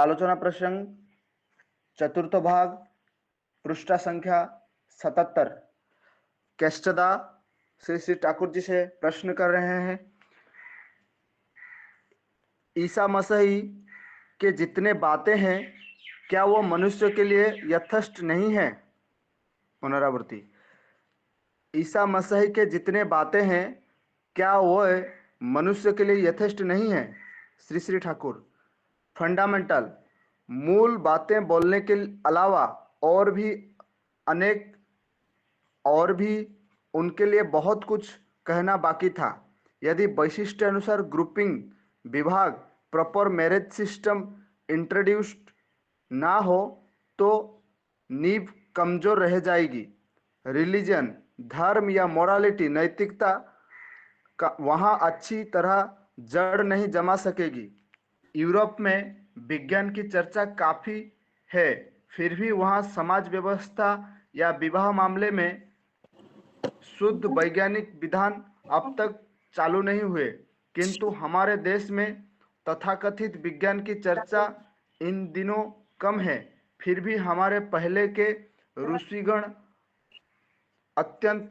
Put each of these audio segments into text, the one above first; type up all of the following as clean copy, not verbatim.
आलोचना प्रसंग चतुर्थ भाग पृष्ठ संख्या 77। केष्टदा श्री श्री ठाकुर जी से प्रश्न कर रहे हैं। ईसा मसीह के जितने बातें हैं क्या वो मनुष्य के लिए यथेष्ट नहीं है। पुनरावृत्ति। ईसा मसीह के जितने बातें हैं क्या वो मनुष्य के लिए यथेष्ट नहीं है। श्री श्री ठाकुर। फंडामेंटल मूल बातें बोलने के अलावा अनेक और भी उनके लिए बहुत कुछ कहना बाकी था। यदि वैशिष्ट अनुसार ग्रुपिंग विभाग प्रॉपर मैरिज सिस्टम इंट्रोड्यूस्ड ना हो तो नींव कमजोर रह जाएगी। रिलीजन धर्म या मोरालिटी नैतिकता का वहाँ अच्छी तरह जड़ नहीं जमा सकेगी। यूरोप में विज्ञान की चर्चा काफ़ी है, फिर भी वहाँ समाज व्यवस्था या विवाह मामले में शुद्ध वैज्ञानिक विधान अब तक चालू नहीं हुए। किंतु हमारे देश में तथाकथित विज्ञान की चर्चा इन दिनों कम है। फिर भी हमारे पहले के ऋषिगण अत्यंत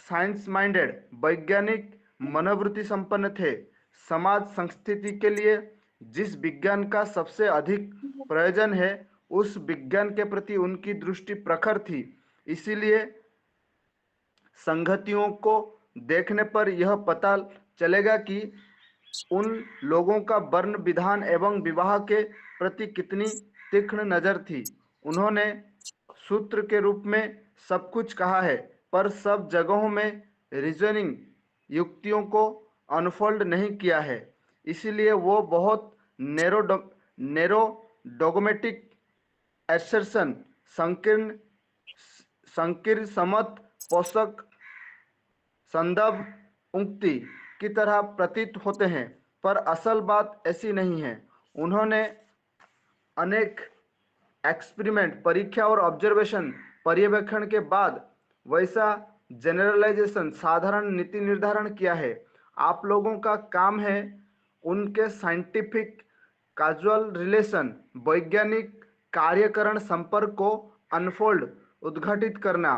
साइंस माइंडेड वैज्ञानिक मनोवृत्ति संपन्न थे। समाज संस्कृति के लिए जिस विज्ञान का सबसे अधिक प्रयोजन है उस विज्ञान के प्रति उनकी दृष्टि प्रखर थी। इसीलिए संगतियों को देखने पर यह पता चलेगा कि उन लोगों का वर्ण विधान एवं विवाह के प्रति कितनी तीक्ष्ण नजर थी। उन्होंने सूत्र के रूप में सब कुछ कहा है पर सब जगहों में रीजनिंग युक्तियों को अनफोल्ड नहीं किया है। इसीलिए वो बहुत नेरो डोगमेटिक एसर्शन संकीर्ण संकीर्ण समत पोषक संदर्भ उक्ति की तरह प्रतीत होते हैं, पर असल बात ऐसी नहीं है। उन्होंने अनेक एक्सपेरिमेंट परीक्षा और ऑब्जर्वेशन पर्यवेक्षण के बाद वैसा जनरलाइजेशन साधारण नीति निर्धारण किया है। आप लोगों का काम है उनके साइंटिफिक काजुअल रिलेशन वैज्ञानिक कार्यकरण संपर्क को अनफोल्ड उद्घाटित करना।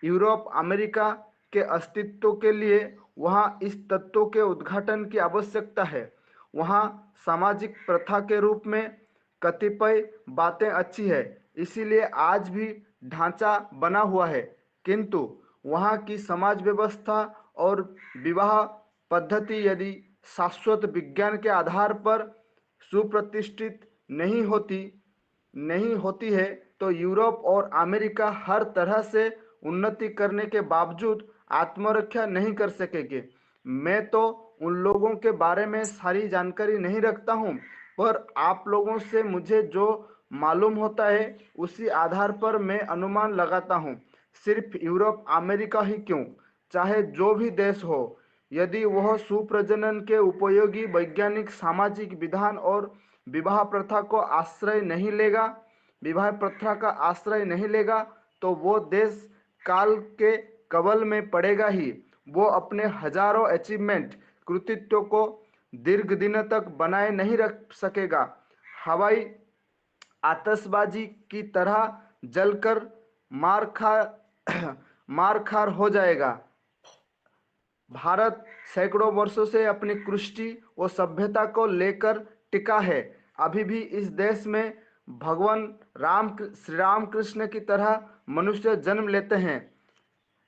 यूरोप अमेरिका के अस्तित्व के लिए वहाँ इस तत्व के उद्घाटन की आवश्यकता है। वहाँ सामाजिक प्रथा के रूप में कतिपय बातें अच्छी है, इसीलिए आज भी ढांचा बना हुआ है, किंतु वहाँ की समाज व्यवस्था और विवाह पद्धति यदि शाश्वत विज्ञान के आधार पर सुप्रतिष्ठित नहीं होती है तो यूरोप और अमेरिका हर तरह से उन्नति करने के बावजूद आत्मरक्षा नहीं कर सकेंगे। मैं तो उन लोगों के बारे में सारी जानकारी नहीं रखता हूँ, पर आप लोगों से मुझे जो मालूम होता है उसी आधार पर मैं अनुमान लगाता हूँ। सिर्फ यूरोप अमेरिका ही क्यों, चाहे जो भी देश हो, यदि वह सुप्रजनन के उपयोगी वैज्ञानिक सामाजिक विधान और विवाह प्रथा का आश्रय नहीं लेगा तो वो देश काल के कवल में पड़ेगा ही। वो अपने हजारों अचीवमेंट कृतित्व को दीर्घ दिन तक बनाए नहीं रख सकेगा। हवाई आतशबाजी की तरह जलकर मार खार हो जाएगा। भारत सैकड़ों वर्षों से अपनी कृष्टि व सभ्यता को लेकर टिका है। अभी भी इस देश में भगवान श्री राम कृष्ण की तरह मनुष्य जन्म लेते हैं।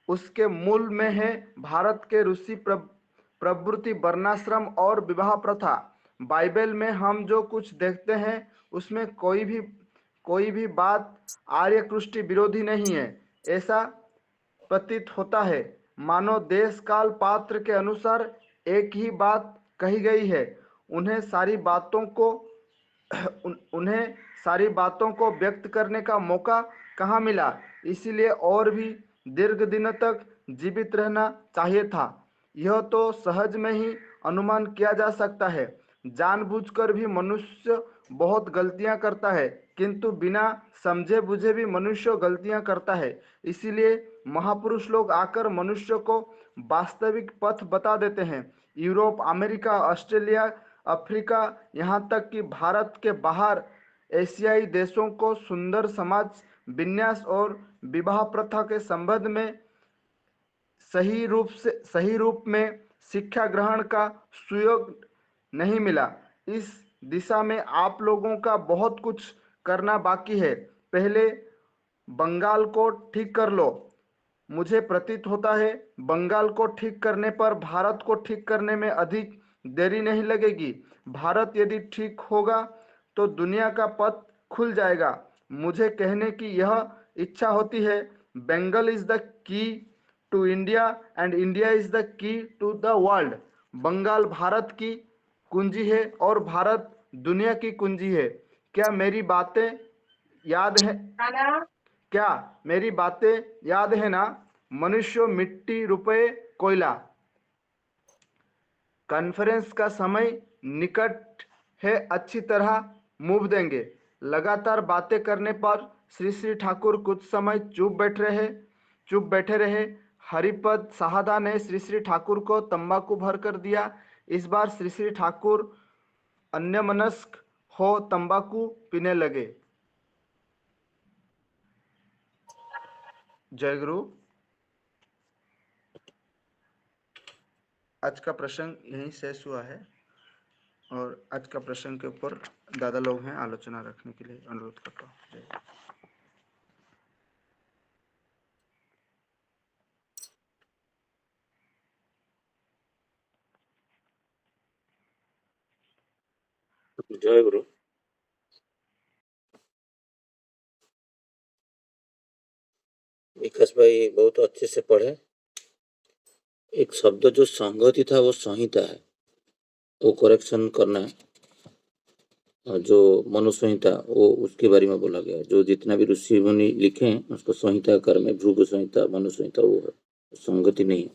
उसके मूल में है भारत के ऋषि प्रवृत्ति वर्णाश्रम और विवाह प्रथा। बाइबल में हम जो कुछ देखते हैं उसमें कोई भी बात आर्य कृष्टि विरोधी नहीं है। ऐसा प्रतीत होता है मानो देश काल पात्र के अनुसार एक ही बात कही गई है। उन्हें सारी बातों को व्यक्त करने का मौका कहाँ मिला, इसीलिए और भी दीर्घ दिन तक जीवित रहना चाहिए था। यह तो सहज में ही अनुमान किया जा सकता है। जानबूझकर भी मनुष्य बहुत गलतियां करता है, किंतु बिना समझे बुझे भी मनुष्य गलतियां करता है। इसीलिए महापुरुष लोग आकर मनुष्य को वास्तविक पथ बता देते हैं। यूरोप अमेरिका ऑस्ट्रेलिया अफ्रीका यहाँ तक कि भारत के बाहर एशियाई देशों को सुंदर समाज विन्यास और विवाह प्रथा के संबंध में सही रूप में शिक्षा ग्रहण का सुयोग नहीं मिला। इस दिशा में आप लोगों का बहुत कुछ करना बाकी है। पहले बंगाल को ठीक कर लो। मुझे प्रतीत होता है बंगाल को ठीक करने पर भारत को ठीक करने में अधिक देरी नहीं लगेगी। भारत यदि ठीक होगा तो दुनिया का पथ खुल जाएगा। मुझे कहने की यह इच्छा होती है, Bengal is the key to India and India is the key to the world. Bengal Bharat की कुंजी है और भारत दुनिया की कुंजी है। क्या मेरी बातें याद है? क्या मेरी बातें याद है ना? मनुष्य, मिट्टी, रुपए, कोयला। कॉन्फ्रेंस का समय निकट है, अच्छी तरह मूव देंगे। लगातार बातें करने पर श्री श्री ठाकुर कुछ समय चुप बैठे रहे। हरिपद साहदा ने श्री श्री ठाकुर को तंबाकू भर कर दिया। इस बार श्री श्री ठाकुर अन्यमनस्क हो तंबाकू पीने लगे। जय गुरु। आज का प्रसंग यहीं शेष हुआ है और आज का प्रसंग के ऊपर दादा लोग हैं, आलोचना रखने के लिए अनुरोध करता हूँ। जय। जय गुरु। विकास भाई बहुत अच्छे से पढ़े। एक शब्द जो संगति था वो संहिता है, वो करेक्शन करना है। और जो मनुसंहिता वो उसके बारे में बोला गया है। जो जितना भी ऋषि मुनि लिखे हैं उसको संहिता कर में भृगु संहिता मनुसंहिता वो है, संगति नहीं।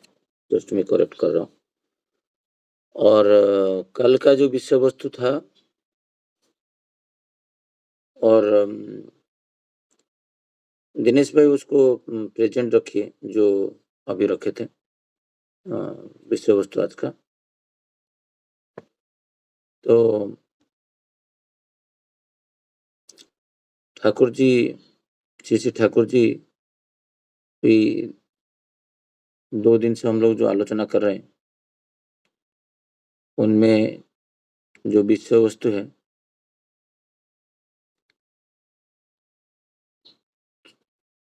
जस्ट मैं करेक्ट कर रहा हूँ। और कल का जो विषय वस्तु था और दिनेश भाई उसको प्रेजेंट रखिए जो अभी रखे थे विषय वस्तु आज का। तो ठाकुर जी, श्री ठाकुर जी भी 2 दिन से हम लोग जो आलोचना कर रहे हैं उनमें जो विषय वस्तु है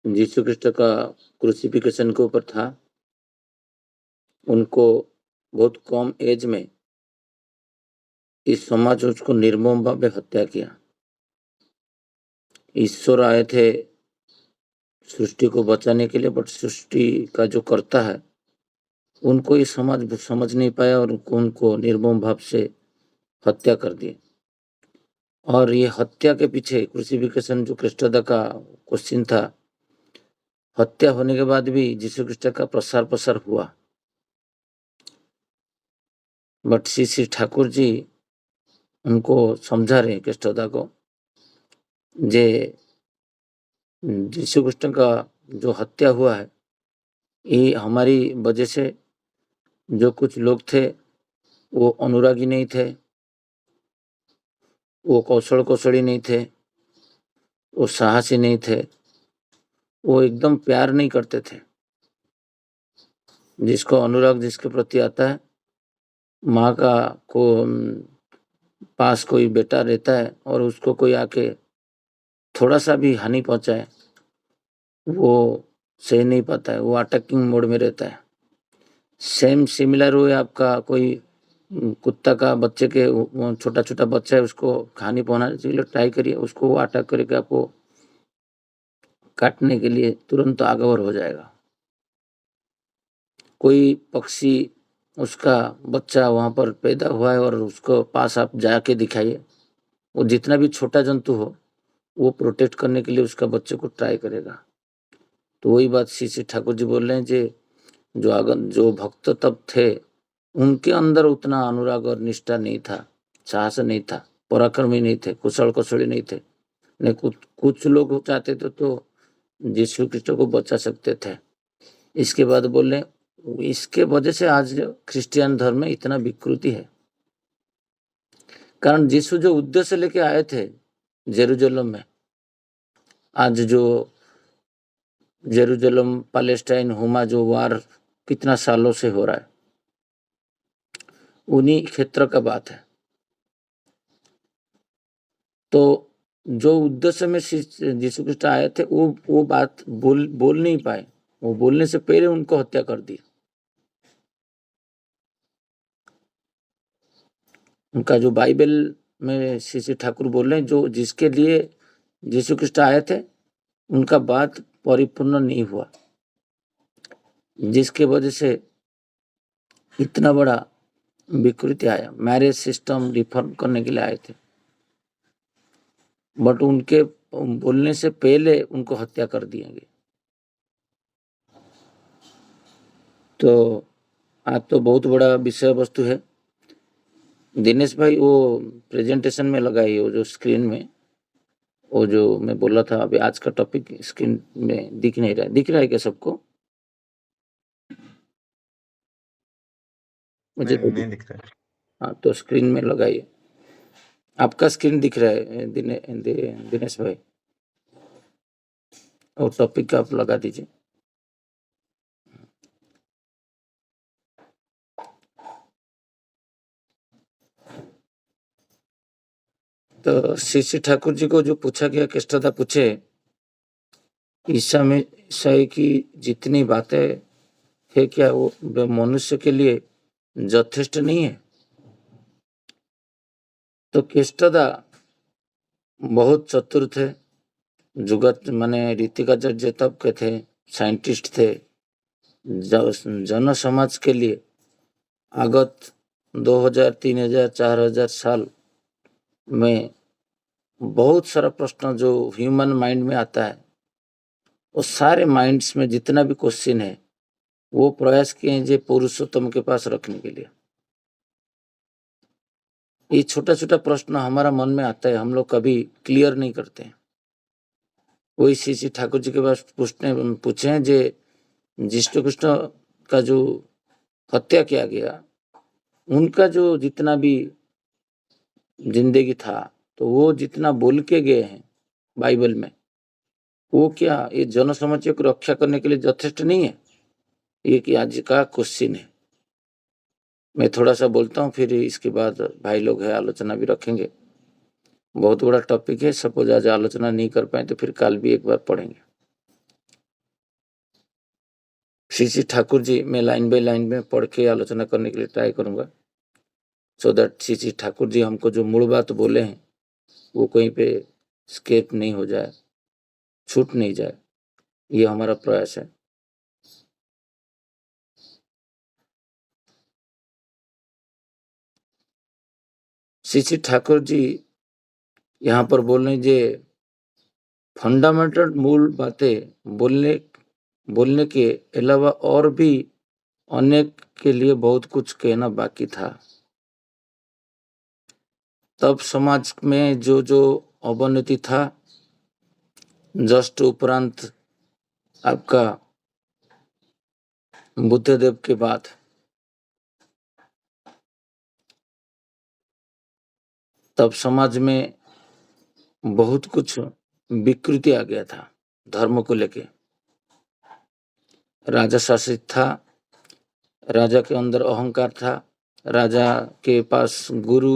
यीशु क्रिस्ट का क्रूसिफिकेशन के ऊपर था। उनको बहुत कम एज में इस समाज उसको निर्मम भाव में हत्या किया। ईश्वर आए थे सृष्टि को बचाने के लिए, बट सृष्टि का जो कर्ता है उनको ये समाज समझ नहीं पाया और उनको निर्मम भाव से हत्या कर दी। और ये हत्या के पीछे क्रूसिफिकेशन जो क्रिस्टदा का क्वेश्चन था, हत्या होने के बाद भी यीशु क्रिस्ट का प्रसार हुआ। बट श्री ठाकुर जी उनको समझा रहे क्रिस्टदा को, जे यीशु क्रिस्ट का जो हत्या हुआ है ये हमारी वजह से। जो कुछ लोग थे वो अनुरागी नहीं थे, वो कौशली नहीं थे, वो साहसी नहीं थे, वो एकदम प्यार नहीं करते थे। जिसको अनुराग जिसके प्रति आता है, माँ का को पास कोई बेटा रहता है और उसको कोई आके थोड़ा सा भी हानि पहुंचाए वो सह नहीं पाता है, वो अटैकिंग मोड में रहता है। सेम सिमिलर हुए आपका कोई कुत्ता का बच्चे के छोटा बच्चा है, उसको हानि पहुंचाने के लिए ट्राई करिए, उसको वो अटैक करके आपको काटने के लिए तुरंत आगवर हो जाएगा। कोई पक्षी उसका बच्चा वहां पर पैदा हुआ है और उसको पास आप जाके दिखाइए, वो जितना भी छोटा जंतु हो वो प्रोटेक्ट करने के लिए उसका बच्चे को ट्राई करेगा। तो वही बात श्री ठाकुर जी बोल रहे हैं, जो भक्त तब थे उनके अंदर उतना अनुराग और निष्ठा नहीं था, साहस नहीं था, पराक्रमी नहीं थे, कुशली नहीं थे। नहीं कुछ लोग चाहते थे तो यीशु क्रिस्ट को बचा सकते थे। इसके बाद बोले इसके वजह से आज क्रिश्चियन धर्म में इतना विकृति है। कारण यीशु जो उद्देश्य लेके आए थे, जेरूसलम में आज जो जेरूसलम पैलेस्टाइन हुमा जो वार कितना सालों से हो रहा है, उन्हीं क्षेत्र का बात है। तो जो उद्देश्य में यीशु कृष्ण आए थे वो बात बोल नहीं पाए, वो बोलने से पहले उनको हत्या कर दी। उनका जो बाइबल में श्री ठाकुर बोल रहे हैं, जो जिसके लिए यीशु कृष्ण आए थे उनका बात परिपूर्ण नहीं हुआ, जिसके वजह से इतना बड़ा विकृति आया। मैरिज सिस्टम रिफॉर्म करने के लिए आए थे, बट उनके बोलने से पहले उनको हत्या कर दिया गया। तो आज तो बहुत बड़ा विषय वस्तु है। दिनेश भाई वो प्रेजेंटेशन में लगाई, वो जो स्क्रीन में, वो जो मैं बोला था अभी, आज का टॉपिक स्क्रीन में दिख नहीं रहा है। दिख रहा है क्या सबको? मुझे नहीं दिख रहा है। हाँ, तो स्क्रीन में लगाइए। आपका स्क्रीन दिख रहा है दिनेश भाई, और टॉपिक का आप लगा दीजिए। तो श्री ठाकुर जी को जो पूछा गया, कृष्णदा पूछे ईसाई की जितनी बातें है क्या वो मनुष्य के लिए यथेष्ट नहीं है? तो कृष्णदा बहुत चतुर थे, जुगत माने रीतिकाचार्य तब के थे, साइंटिस्ट थे, जन समाज के लिए आगत 2000, 3000, 4000 साल में बहुत सारा प्रश्न जो ह्यूमन माइंड में आता है, वो सारे माइंड्स में जितना भी क्वेश्चन है वो प्रयास किए हैं जो पुरुषोत्तम के पास रखने के लिए। ये छोटा छोटा प्रश्न हमारा मन में आता है, हम लोग कभी क्लियर नहीं करते हैं। वही श्री ठाकुर जी के पास पूछे हैं जे जिष्णु कृष्ण का जो हत्या किया गया, उनका जो जितना भी जिंदगी था, तो वो जितना बोल के गए हैं बाइबल में, वो क्या ये जन समाज को रक्षा करने के लिए यथेष्ट नहीं है? ये कि आज का क्वेश्चन है। मैं थोड़ा सा बोलता हूँ, फिर इसके बाद भाई लोग है आलोचना भी रखेंगे। बहुत बड़ा टॉपिक है, सपोज आज आलोचना नहीं कर पाए तो फिर कल भी एक बार पढ़ेंगे। श्री ठाकुर जी मैं लाइन बाय लाइन में पढ़ के आलोचना करने के लिए ट्राई करूंगा, सो दैट श्री ठाकुर जी हमको जो मूल बात बोले हैं वो कहीं पे स्केप नहीं हो जाए, छूट नहीं जाए। ये हमारा प्रयास है। श्री ठाकुर जी यहाँ पर बोल रहे जे फंडामेंटल मूल बातें बोलने के अलावा और भी अनेक के लिए बहुत कुछ कहना बाकी था। तब समाज में जो जो अवनति था, जस्ट उपरांत आपका बुद्धदेव के बाद तब समाज में बहुत कुछ विकृति आ गया था। धर्म को लेके राजा शासित था, राजा के अंदर अहंकार था, राजा के पास गुरु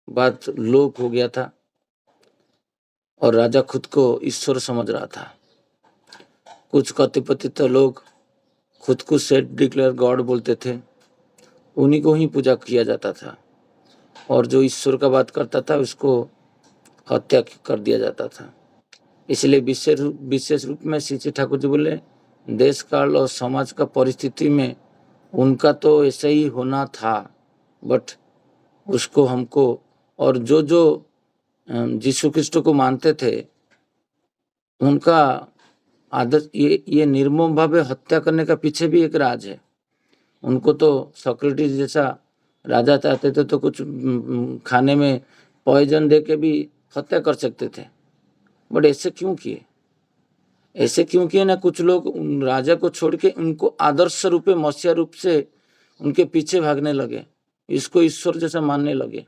बात लोप हो गया था, और राजा खुद को ईश्वर समझ रहा था। कुछ कथिपतित लोग खुद को सेल्फ डिक्लेयर गॉड बोलते थे, उन्हीं को ही पूजा किया जाता था, और जो ईश्वर का बात करता था उसको हत्या कर दिया जाता था। इसलिए विशेष रूप में श्री ठाकुर जी बोले देश काल और समाज का परिस्थिति में उनका तो ऐसा ही होना था, बट उसको हमको, और जो जो यीशु कृष्ण को मानते थे उनका आदत ये निर्मम भावे हत्या करने का पीछे भी एक राज है। उनको तो सोक्रेटिस जैसा राजा चाहते थे तो कुछ खाने में पॉइजन दे के भी हत्या कर सकते थे, बट ऐसे क्यों किए? ऐसे क्यों किए ना? कुछ लोग राजा को छोड़ के उनको आदर्श रूपे मसीहा रूप से उनके पीछे भागने लगे, इसको ईश्वर जैसा मानने लगे।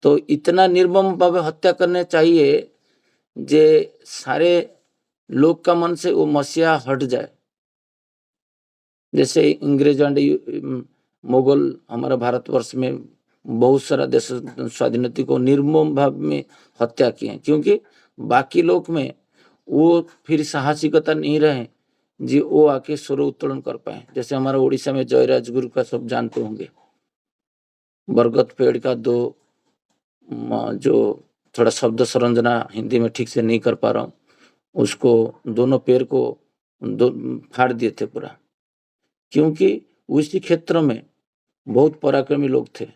तो इतना निर्मम भावे हत्या करने चाहिए जे सारे लोग का मन से वो मसीहा हट जाए। जैसे अंग्रेज एंड मुगल हमारा भारतवर्ष में बहुत सारा देश स्वाधीनता को निर्मम भाव में हत्या किए, क्योंकि बाकी लोग में वो फिर साहसिकता नहीं रहे जी वो आके स्वर उत्तोलन कर पाए। जैसे हमारा उड़ीसा में जय राजगुरु का सब जानते होंगे, बरगद पेड़ का दो जो थोड़ा शब्द संरचना हिंदी में ठीक से नहीं कर पा रहा हूँ, उसको दोनों पैर को फाड़ दिए थे पूरा, क्योंकि उसी क्षेत्र में बहुत पराक्रमी लोग थे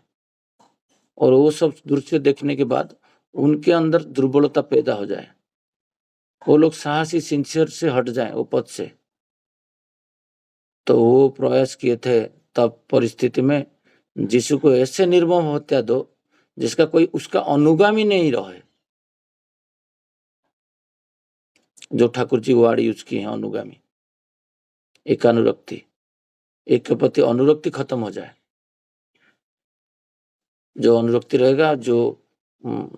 और वो सब दृश्य देखने के बाद उनके अंदर दुर्बलता पैदा हो जाए, वो लोग साहसी सिंसियर से हट जाए वो पद से। तो वो प्रयास किए थे तब परिस्थिति में यीशु को ऐसे निर्मम हत्या दो जिसका कोई उसका अनुगामी नहीं रहे। जो ठाकुर जी वार्ड यूज किए हैं, अनुगामी, एक अनुरक्ति, एक के प्रति अनुरक्ति खत्म हो जाए। जो अनुरक्ति रहेगा, जो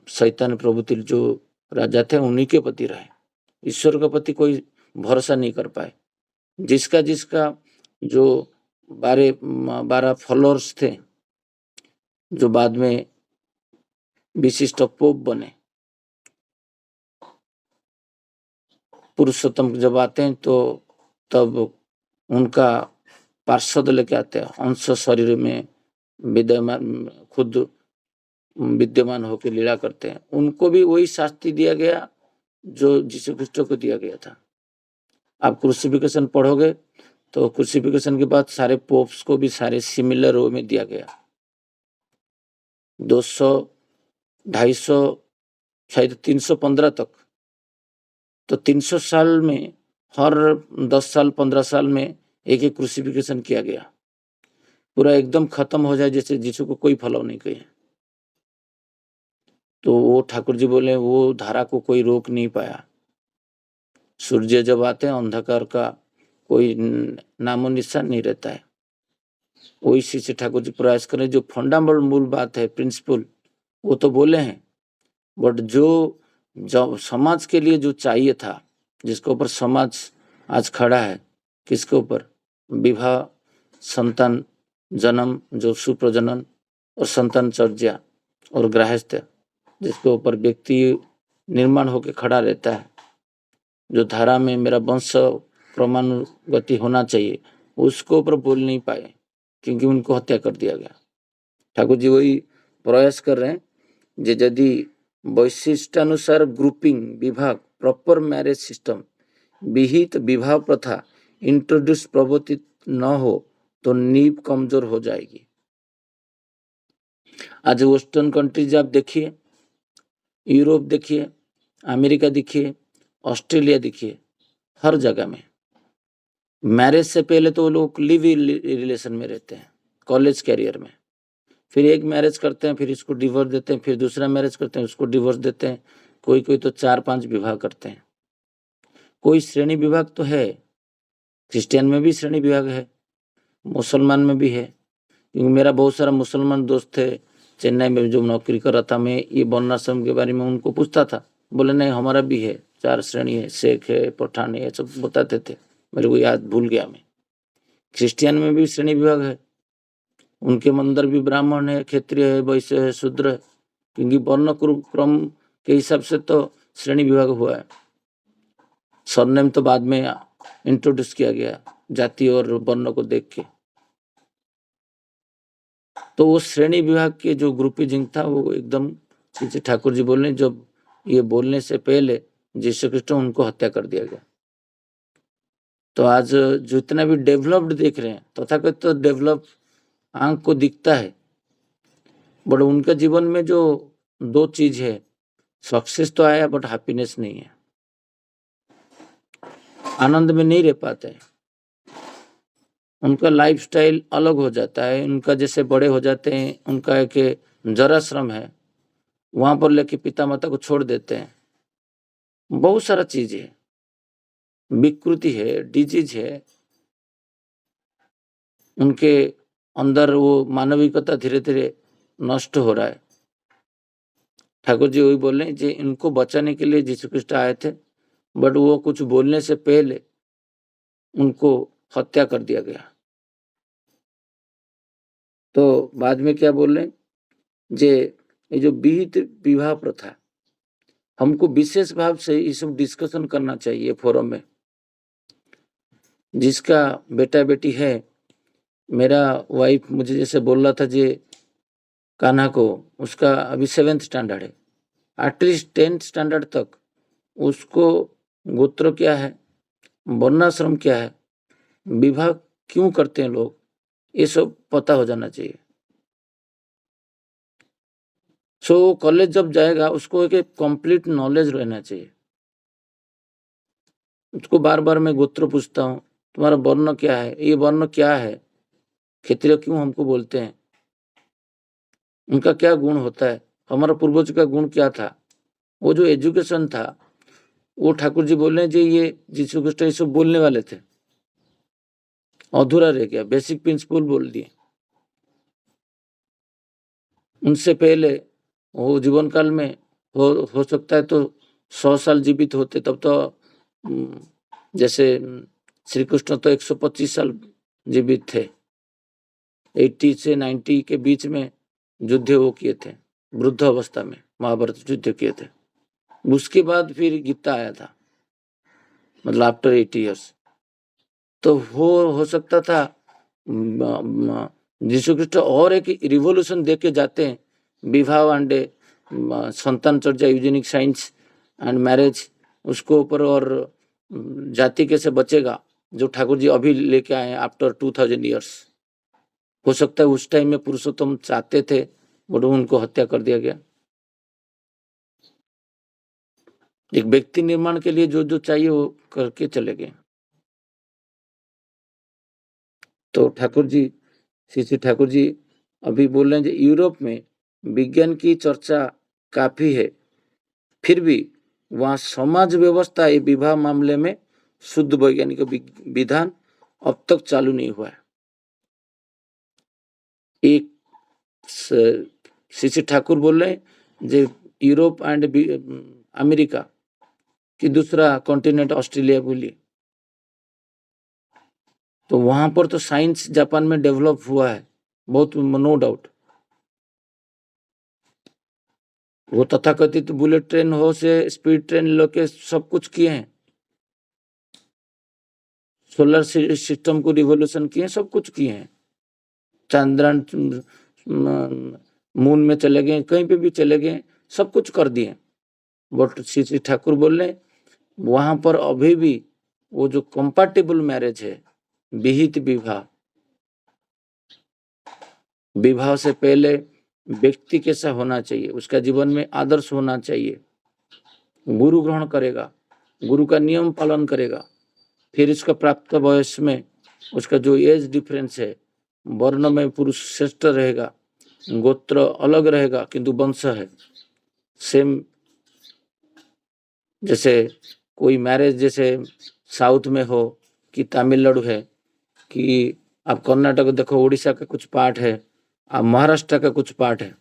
शैतान प्रभुति जो राजा थे उन्हीं के प्रति रहे, ईश्वर के प्रति कोई भरोसा नहीं कर पाए। जिसका जो 12 फॉलोअर्स थे जो बाद में विशिष्ट पोप बने, पुरुषोत्तम जब आते हैं तो तब उनका पार्षद लेके आते हैं, अंश शरीर में विद्यमान खुद विद्यमान होकर लीला करते हैं। उनको भी वही शास्ति दिया गया जो यीशु ख्रिस्ट को दिया गया था। आप क्रूसिफिकेशन पढ़ोगे तो क्रूसिफिकेशन के बाद सारे पोप्स को भी सारे सिमिलर वे में दिया गया। 200, 250, शायद 315 तक। तो 300 साल में हर 10 साल 15 साल में एक एक क्रूसिफिकेशन किया गया, पूरा एकदम खत्म हो जाए जैसे यीशु को कोई फॉलो नहीं किया। तो वो ठाकुर जी बोले वो धारा को कोई रोक नहीं पाया। सूर्य जब आते हैं अंधकार का कोई नामो निशान नहीं रहता है। वही से ठाकुर जी प्रयास करें, जो फंडामेंटल मूल बात है, प्रिंसिपल, वो तो बोले हैं, बट जो समाज के लिए जो चाहिए था, जिसके ऊपर समाज आज खड़ा है, किसके ऊपर? विवाह, संतान जन्म, जो सुप्रजनन और संतान चर्या और गृहस्थ, जिसके ऊपर व्यक्ति निर्माण होकर खड़ा रहता है, जो धारा में मेरा वंश क्रमानुगति होना चाहिए, उसको ऊपर बोल नहीं पाए क्योंकि उनको हत्या कर दिया गया। ठाकुर जी वही प्रयास कर रहे हैं जे यदि वैशिष्टानुसार ग्रुपिंग विभाग, प्रॉपर मैरिज सिस्टम, विहित विवाह प्रथा इंट्रोड्यूस प्रवर्तित न हो तो नींव कमजोर हो जाएगी। आज वेस्टर्न कंट्रीज आप देखिए, यूरोप देखिए, अमेरिका देखिए, ऑस्ट्रेलिया देखिए, हर जगह में मैरिज से पहले तो वो लोग लिव इन रिलेशन में रहते हैं, कॉलेज कैरियर में, फिर एक मैरिज करते हैं, फिर इसको डिवोर्स देते हैं, फिर दूसरा मैरिज करते हैं, उसको डिवोर्स देते हैं, कोई तो 4-5 विवाह करते हैं। कोई श्रेणी विभाग तो है, क्रिश्चियन में भी श्रेणी विभाग है, मुसलमान में भी है, क्योंकि मेरा बहुत सारा मुसलमान दोस्त थे चेन्नई में जो नौकरी कर रहा था, मैं ये वर्णाश्रम के बारे में उनको पूछता था, बोले नहीं हमारा भी है, 4 श्रेणी है, शेख है, पठान है, सब बताते थे, मेरे को याद भूल गया मैं। क्रिश्चियन में भी श्रेणी विभाग है, उनके अंदर भी ब्राह्मण है, क्षत्रिय है, वैश्य है, शूद्र है, क्योंकि वर्ण क्रम के हिसाब से तो श्रेणी विभाग हुआ है। सरनेम तो बाद में इंट्रोड्यूस किया गया जाति और वर्ण को देख के। तो वो श्रेणी विभाग के जो ग्रुपिंग था वो एकदम पीछे ठाकुर जी बोलने, जब ये बोलने से पहले यीशु ख्रिस्ट उनको हत्या कर दिया गया। तो आज जितना भी डेवलप्ड देख रहे हैं, तथाकथित तो डेवलप आंख को दिखता है, बट उनके जीवन में जो 2 चीज है, सक्सेस तो आया बट हैप्पीनेस नहीं है, आनंद में नहीं रह पाते हैं, उनका लाइफस्टाइल अलग हो जाता है। उनका जैसे बड़े हो जाते हैं, उनका एक जराश्रम है, वहां पर लेके पिता माता को छोड़ देते हैं, बहुत सारा चीज है, विकृति है, डिजीज है, उनके अंदर वो मानविकता धीरे धीरे नष्ट हो रहा है। ठाकुर जी वही बोल रहे हैं, इनको बचाने के लिए यीशु ख्रिस्ट आए थे, बट वो कुछ बोलने से पहले उनको हत्या कर दिया गया। तो बाद में क्या बोल रहे हैं, ये जो विहित विवाह प्रथा, हमको विशेष भाव से ये सब डिस्कशन करना चाहिए फोरम में। जिसका बेटा बेटी है, मेरा वाइफ मुझे जैसे बोल रहा था जे कान्हा को, उसका अभी 7th स्टैंडर्ड है, एटलीस्ट 10th स्टैंडर्ड तक उसको गोत्र क्या है, वर्णाश्रम क्या है, विवाह क्यों करते हैं लोग, ये सब पता हो जाना चाहिए। सो कॉलेज जब जाएगा उसको एक कंप्लीट नॉलेज रहना चाहिए। उसको बार बार मैं गोत्र पूछता हूँ, तुम्हारा वर्ण क्या है, ये वर्ण क्या है, क्षत्रिय क्यों हमको बोलते हैं, उनका क्या गुण होता है, हमारा पूर्वज का गुण क्या था। वो जो एजुकेशन था, वो ठाकुर जी बोल रहे हैं जी ये यीशु ख्रिस्ट ये सब बोलने वाले थे, अधूरा रह गया, बेसिक प्रिंसिपल बोल दिए। उनसे पहले वो जीवन काल में हो सकता है तो 100 साल जीवित होते, तब तो जैसे श्री कृष्ण तो 125 साल जीवित थे, 80 से 90 के बीच में युद्ध वो किए थे, वृद्ध अवस्था में महाभारत युद्ध किए थे। उसके बाद फिर गीता आया था, मतलब आफ्टर 80 इयर्स। तो हो सकता था यीशु ख्रिस्ट और एक रिवोल्यूशन दे के जाते हैं, विवाह एंड संतान चर्चा, यूजेनिक साइंस एंड मैरिज, उसको ऊपर, और जाति कैसे बचेगा, जो ठाकुर जी अभी लेके आए हैं आफ्टर 2000 इयर्स। हो सकता है उस टाइम में पुरुषोत्तम चाहते थे, बट उनको हत्या कर दिया गया। एक व्यक्ति निर्माण के लिए जो जो चाहिए वो करके चले गए। तो ठाकुर जी, श्री ठाकुर जी अभी बोल रहे हैं यूरोप में विज्ञान की चर्चा काफी है, फिर भी वहां समाज व्यवस्था ये विवाह मामले में शुद्ध वैज्ञानिक विधान अब तक चालू नहीं हुआ है। एक श्री ठाकुर बोल रहे हैं जो यूरोप एंड अमेरिका की दूसरा कॉन्टिनेंट ऑस्ट्रेलिया बोलिए, तो वहां पर तो साइंस जापान में डेवलप हुआ है बहुत, नो डाउट। वो तथाकथित बुलेट ट्रेन हो से स्पीड ट्रेन लेके सब कुछ किए हैं, सोलर सिस्टम को रिवोल्यूशन किए, सब कुछ किए हैं, चंद्रयान मून में चले गए, कहीं पे भी चले गए, सब कुछ कर दिए। बट श्री ठाकुर बोल रहे वहां पर अभी भी वो जो कंपैटिबल मैरिज है, विहित विवाह, विवाह से पहले व्यक्ति कैसा होना चाहिए, उसका जीवन में आदर्श होना चाहिए, गुरु ग्रहण करेगा, गुरु का नियम पालन करेगा, फिर इसका प्राप्त वयस में उसका जो एज डिफरेंस है, वर्ण में पुरुष श्रेष्ठ रहेगा, गोत्र अलग रहेगा किंतु वंश है सेम। जैसे कोई मैरिज जैसे साउथ में हो कि तमिलनाडु है, कि आप कर्नाटक देखो, उड़ीसा का कुछ पार्ट है, आप महाराष्ट्र का कुछ पार्ट है,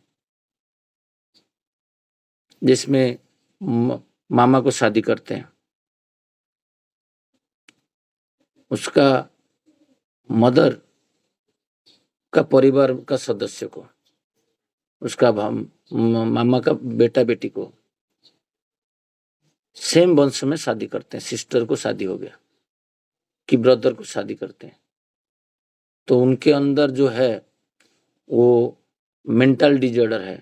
जिसमें मामा को शादी करते हैं, उसका मदर का परिवार का सदस्य को, उसका मामा का बेटा बेटी को सेम वंश में शादी करते हैं। सिस्टर को शादी हो गया कि ब्रदर को शादी करते हैं, तो उनके अंदर जो है वो मेंटल डिजॉर्डर है,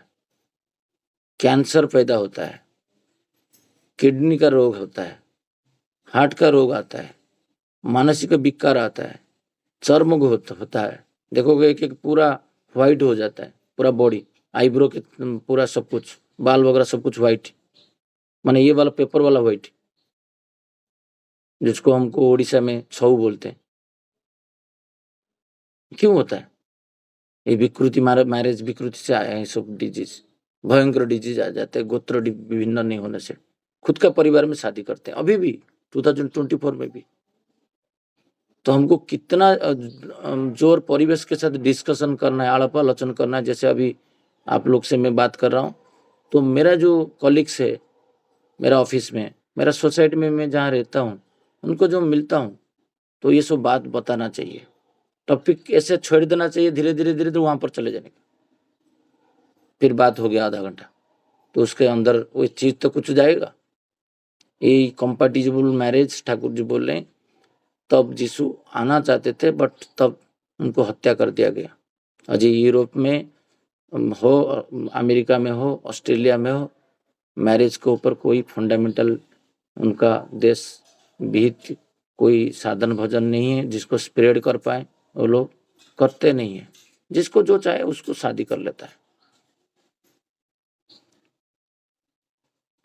कैंसर पैदा होता है, किडनी का रोग होता है, हार्ट का रोग आता है, मानसिक विकार आता है, चर्म होता है। देखोगे एक एक पूरा व्हाइट हो जाता है, पूरा बॉडी, आईब्रो के पूरा सब कुछ, बाल वगैरह सब कुछ व्हाइट, माने ये वाला पेपर वाला व्हाइट, जिसको हमको उड़ीसा में छऊ बोलते हैं। क्यों होता है? ये विकृति, मैरिज विकृति से आया है सब डिजीज, भयंकर डिजीज आ जाते हैं गोत्र विभिन्न नहीं होने से। खुद का परिवार में शादी करते हैं अभी भी 2024 में भी। तो हमको कितना जोर परिवेश के साथ डिस्कशन करना है, आलाप आलोचन करना है। जैसे अभी आप लोग से मैं बात कर रहा हूँ, तो मेरा जो कॉलीग्स है, मेरा ऑफिस में, मेरा सोसाइटी में मैं जहाँ रहता हूँ, उनको जो मिलता हूँ, तो ये सब बात बताना चाहिए। टॉपिक ऐसे छोड़ देना चाहिए, धीरे धीरे धीरे धीरे वहां पर चले जाने का। फिर बात हो गया आधा घंटा, तो उसके अंदर वो चीज तो कुछ जाएगा। ये कंपैटिबल मैरिज ठाकुर जी बोल रहे हैं, तब यीशु आना चाहते थे, बट तब उनको हत्या कर दिया गया। अजय यूरोप में हो, अमेरिका में हो, ऑस्ट्रेलिया में हो, मैरिज के ऊपर कोई फंडामेंटल उनका देश विहित कोई साधन भजन नहीं है जिसको स्प्रेड कर पाए। वो लोग करते नहीं है, जिसको जो चाहे उसको शादी कर लेता है।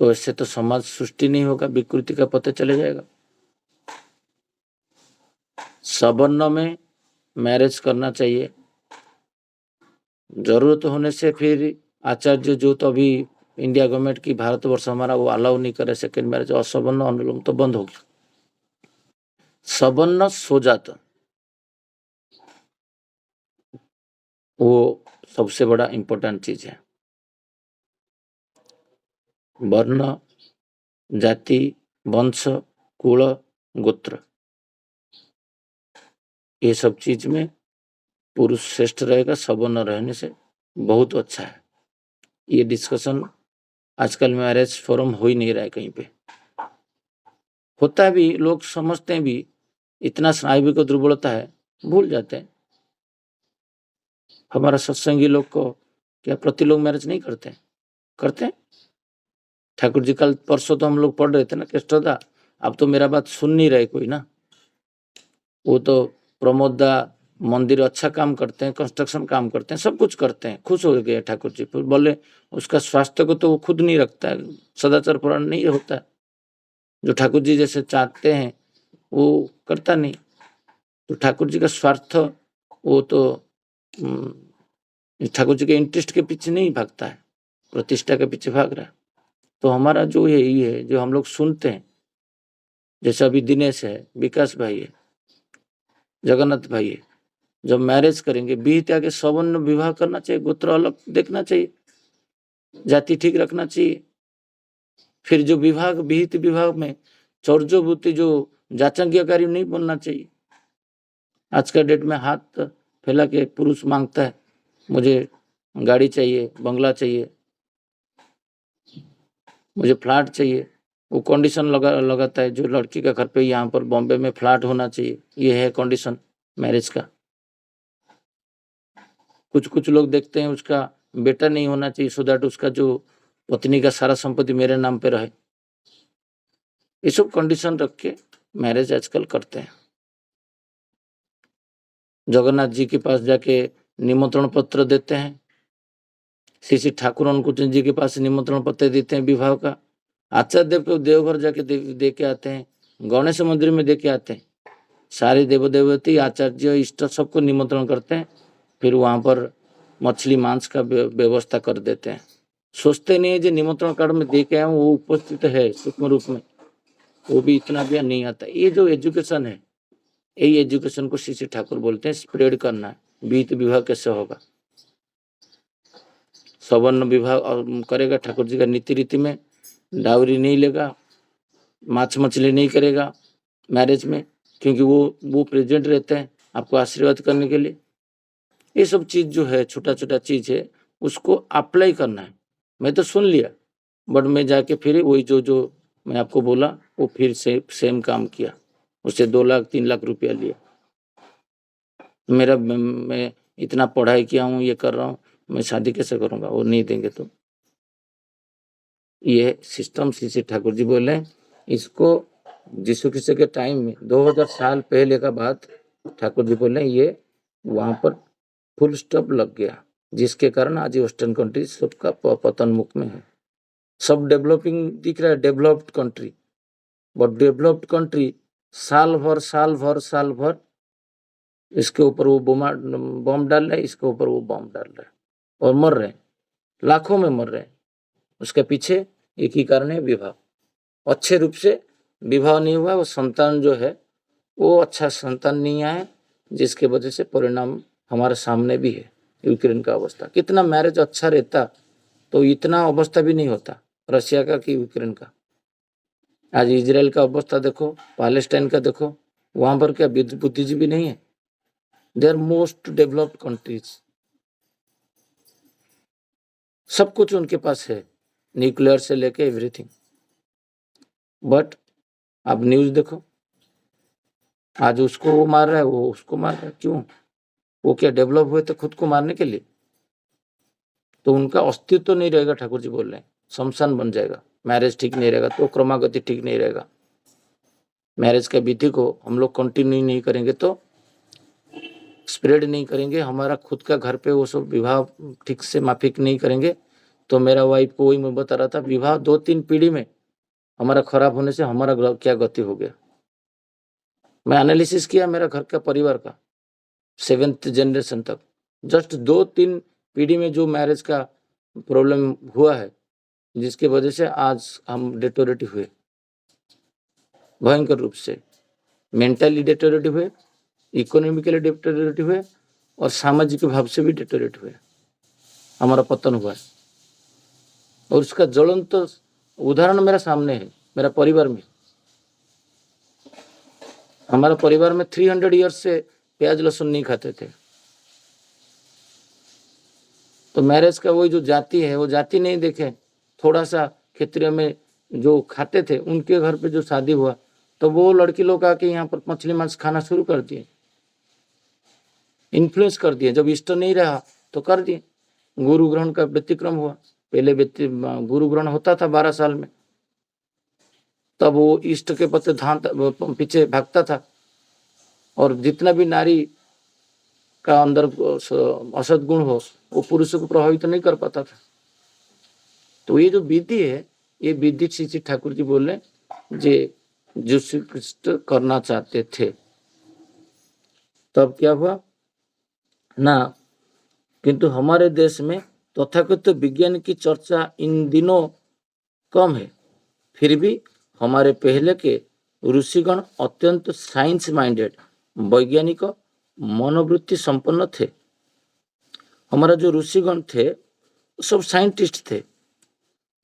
तो इससे तो समाज सृष्टि नहीं होगा, विकृति का पता चले जाएगा। सवर्ण में मैरिज करना चाहिए, जरूरत होने से फिर आचार्य जो तो अभी इंडिया गवर्नमेंट की भारतवर्ष हमारा वो अलाउ नहीं करे सेकेंड मैरिज, और सवर्ण अनुलोम तो बंद हो गया। सवर्ण सो जाता, वो सबसे बड़ा इंपॉर्टेंट चीज है। वर्ण, जाति, वंश, कुल, गोत्र, ये सब चीज में पुरुष श्रेष्ठ रहेगा। सवर्ण रहने से बहुत अच्छा है। ये डिस्कशन आजकल मैरिज फोरम हो ही नहीं रहा है, कहीं पे होता भी, लोग समझते हैं भी, इतना स्नायु को दुर्बलता है, भूल जाते हैं। हमारा सत्संगी लोग को क्या प्रति लोग मैरिज नहीं करते हैं? करते हैं। ठाकुर जी कल परसों तो हम लोग पढ़ रहे थे ना कृष्णदा, अब तो मेरा बात सुन नहीं रहे कोई ना। वो तो प्रमोद दा मंदिर अच्छा काम करते हैं, कंस्ट्रक्शन काम करते हैं, सब कुछ करते हैं, खुश हो गए ठाकुर जी। फिर बोले उसका स्वास्थ्य को तो वो खुद नहीं रखता है, सदाचार पुराण नहीं होता है, जो ठाकुर जी जैसे चाहते हैं वो करता नहीं। तो ठाकुर जी का स्वार्थ, वो तो ठाकुर जी के इंटरेस्ट के पीछे नहीं भागता है, प्रतिष्ठा के पीछे भाग रहा है। तो हमारा जो है ये है, जो हम लोग सुनते हैं, जैसे अभी दिनेश है, विकास भाई है, जगन्नाथ भाई है, जब मैरिज करेंगे बीत आगे सवर्ण विवाह करना चाहिए, गोत्र अलग देखना चाहिए, जाति ठीक रखना चाहिए। फिर जो विभाग विहित विभाग में चौर्जोभूति जो जाचंग्यकारी नहीं बोलना चाहिए। आज का डेट में हाथ फैला के पुरुष मांगता है, मुझे गाड़ी चाहिए, बंगला चाहिए, मुझे फ्लैट चाहिए, वो कंडीशन लगाता है। जो लड़की का घर पे यहाँ पर बॉम्बे में फ्लैट होना चाहिए, ये है कंडीशन मैरिज का। कुछ कुछ लोग देखते हैं उसका बेटा नहीं होना चाहिए, सो दैट उसका जो पत्नी का सारा संपत्ति मेरे नाम पे रहे। ये सब कंडीशन रख के मैरिज आजकल करते हैं। जगन्नाथ जी के पास जाके निमंत्रण पत्र देते हैं, श्री ठाकुर अनुकूचन जी के पास निमंत्रण पत्र देते हैं विवाह का। आचार्य देव को देवघर जाके दे के आते हैं, गणेश मंदिर में दे के आते हैं। सारे देव देवती, आचार्य, इष्ट सबको निमंत्रण करते हैं। फिर वहां पर मछली मांस का व्यवस्था कर देते हैं। सोचते नहीं है जो निमंत्रण कार्ड में दे के आए वो उपस्थित है सूक्ष्म रूप में, वो भी इतना भी नहीं आता। ये जो एजुकेशन है, यही एजुकेशन को श्री ठाकुर बोलते हैं स्प्रेड करना है। बीत विवाह कैसे होगा? सवर्ण विवाह करेगा ठाकुर जी का नीति रीति में, डावरी नहीं लेगा, माछ मछली नहीं करेगा मैरिज में, क्योंकि वो प्रेजेंट रहते हैं आपको आशीर्वाद करने के लिए। ये सब चीज जो है, छोटा छोटा चीज है, उसको अप्लाई करना है। मैं तो सुन लिया, बट मैं जाके फिर वही जो मैं आपको बोला वो फिर से सेम काम किया, उससे 2 लाख 3 लाख रुपया लिया। मैं इतना पढ़ाई किया हूँ, ये कर रहा हूँ, मैं शादी कैसे करूंगा? वो नहीं देंगे। तो ये सिस्टम श्री ठाकुर जी बोले, इसको यीशु क्रिस्त के टाइम में 2000 साल पहले का बात ठाकुर जी बोले, ये वहां पर फुल स्टॉप लग गया, जिसके कारण आज वेस्टर्न कंट्री सबका पतन मुख में है। सब डेवलपिंग दिख रहा है, developed country, but developed country साल भर इसके ऊपर वो बम डाल रहा है, इसके ऊपर वो बम डाल रहा है, और मर रहे हैं, लाखों में मर रहे हैं। उसके पीछे एक ही कारण है, विवाह। अच्छे रूप से विवाह नहीं हुआ, वो संतान जो है वो अच्छा संतान नहीं आया, जिसके वजह से परिणाम हमारे सामने भी है। यूक्रेन का अवस्था, कितना मैरिज अच्छा रहता तो इतना अवस्था भी नहीं होता रशिया का कि यूक्रेन का। आज इजराइल का अवस्था देखो, पैलेस्टाइन का देखो, वहां पर क्या बुद्धिजीवी नहीं है? They are most developed countries, सब कुछ उनके पास है, न्यूक्लियर से लेके एवरीथिंग। बट आप न्यूज देखो, आज उसको वो मार रहा है, वो उसको मार रहा है। क्यों? वो क्या डेवलप हुए थे खुद को मारने के लिए? तो उनका अस्तित्व तो नहीं रहेगा। ठाकुर जी बोल रहे हैं शमशान बन जाएगा। मैरिज ठीक नहीं रहेगा तो क्रमागति ठीक नहीं रहेगा। मैरिज का विधि को हम लोग कंटिन्यू नहीं करेंगे, तो स्प्रेड नहीं करेंगे, हमारा खुद का घर पे वो सब विवाह ठीक से माफिक नहीं करेंगे, तो मेरा वाइफ को वही मैं बता रहा था, विवाह 2-3 पीढ़ी में हमारा खराब होने से हमारा क्या गति हो गया। मैं एनालिसिस किया मेरा घर का परिवार का 7th जनरेशन तक, जस्ट 2-3 पीढ़ी में जो मैरिज का प्रॉब्लम हुआ है, जिसकी वजह से आज हम डिटोरेटिव हुए, भयंकर रूप से मेंटली डिटोरेटिव हुए, इकोनॉमिकली डिटोरेटिव हुए और सामाजिक भाव से भी डिटोरेट हुए। हमारा पतन हुआ है और उसका ज्वलंत उदाहरण मेरा सामने है। मेरा परिवार में, हमारा परिवार में 300 ईयर्स से प्याज लहसुन नहीं खाते थे। तो मैरिज का वही जो जाति है, वो जाति नहीं देखे, थोड़ा सा क्षेत्रीय में जो खाते थे उनके घर पे जो शादी हुआ, तो वो लड़की लोग आके यहाँ पर मछली मांस खाना शुरू कर दिए, इन्फ्लुएंस कर दिए। जब इष्ट नहीं रहा तो कर दिए। गुरु ग्रहण का व्यतिक्रम हुआ। पहले गुरु ग्रहण होता था 12 साल में, तब वो इष्ट के पत्ते पीछे भागता था, और जितना भी नारी का अंदर असद गुण हो वो पुरुषों को प्रभावित तो नहीं कर पाता था। तो ये जो विधि है, ये विधि श्री ठाकुर जी बोले जे यीशु ख्रिस्ट करना चाहते थे। तब क्या हुआ ना, किंतु हमारे देश में तथाकथित विज्ञान की चर्चा इन दिनों कम है। फिर भी हमारे पहले के ऋषिगण अत्यंत साइंस माइंडेड, वैज्ञानिक मनोवृत्ति संपन्न थे। हमारा जो ऋषिगण थे वो सब साइंटिस्ट थे,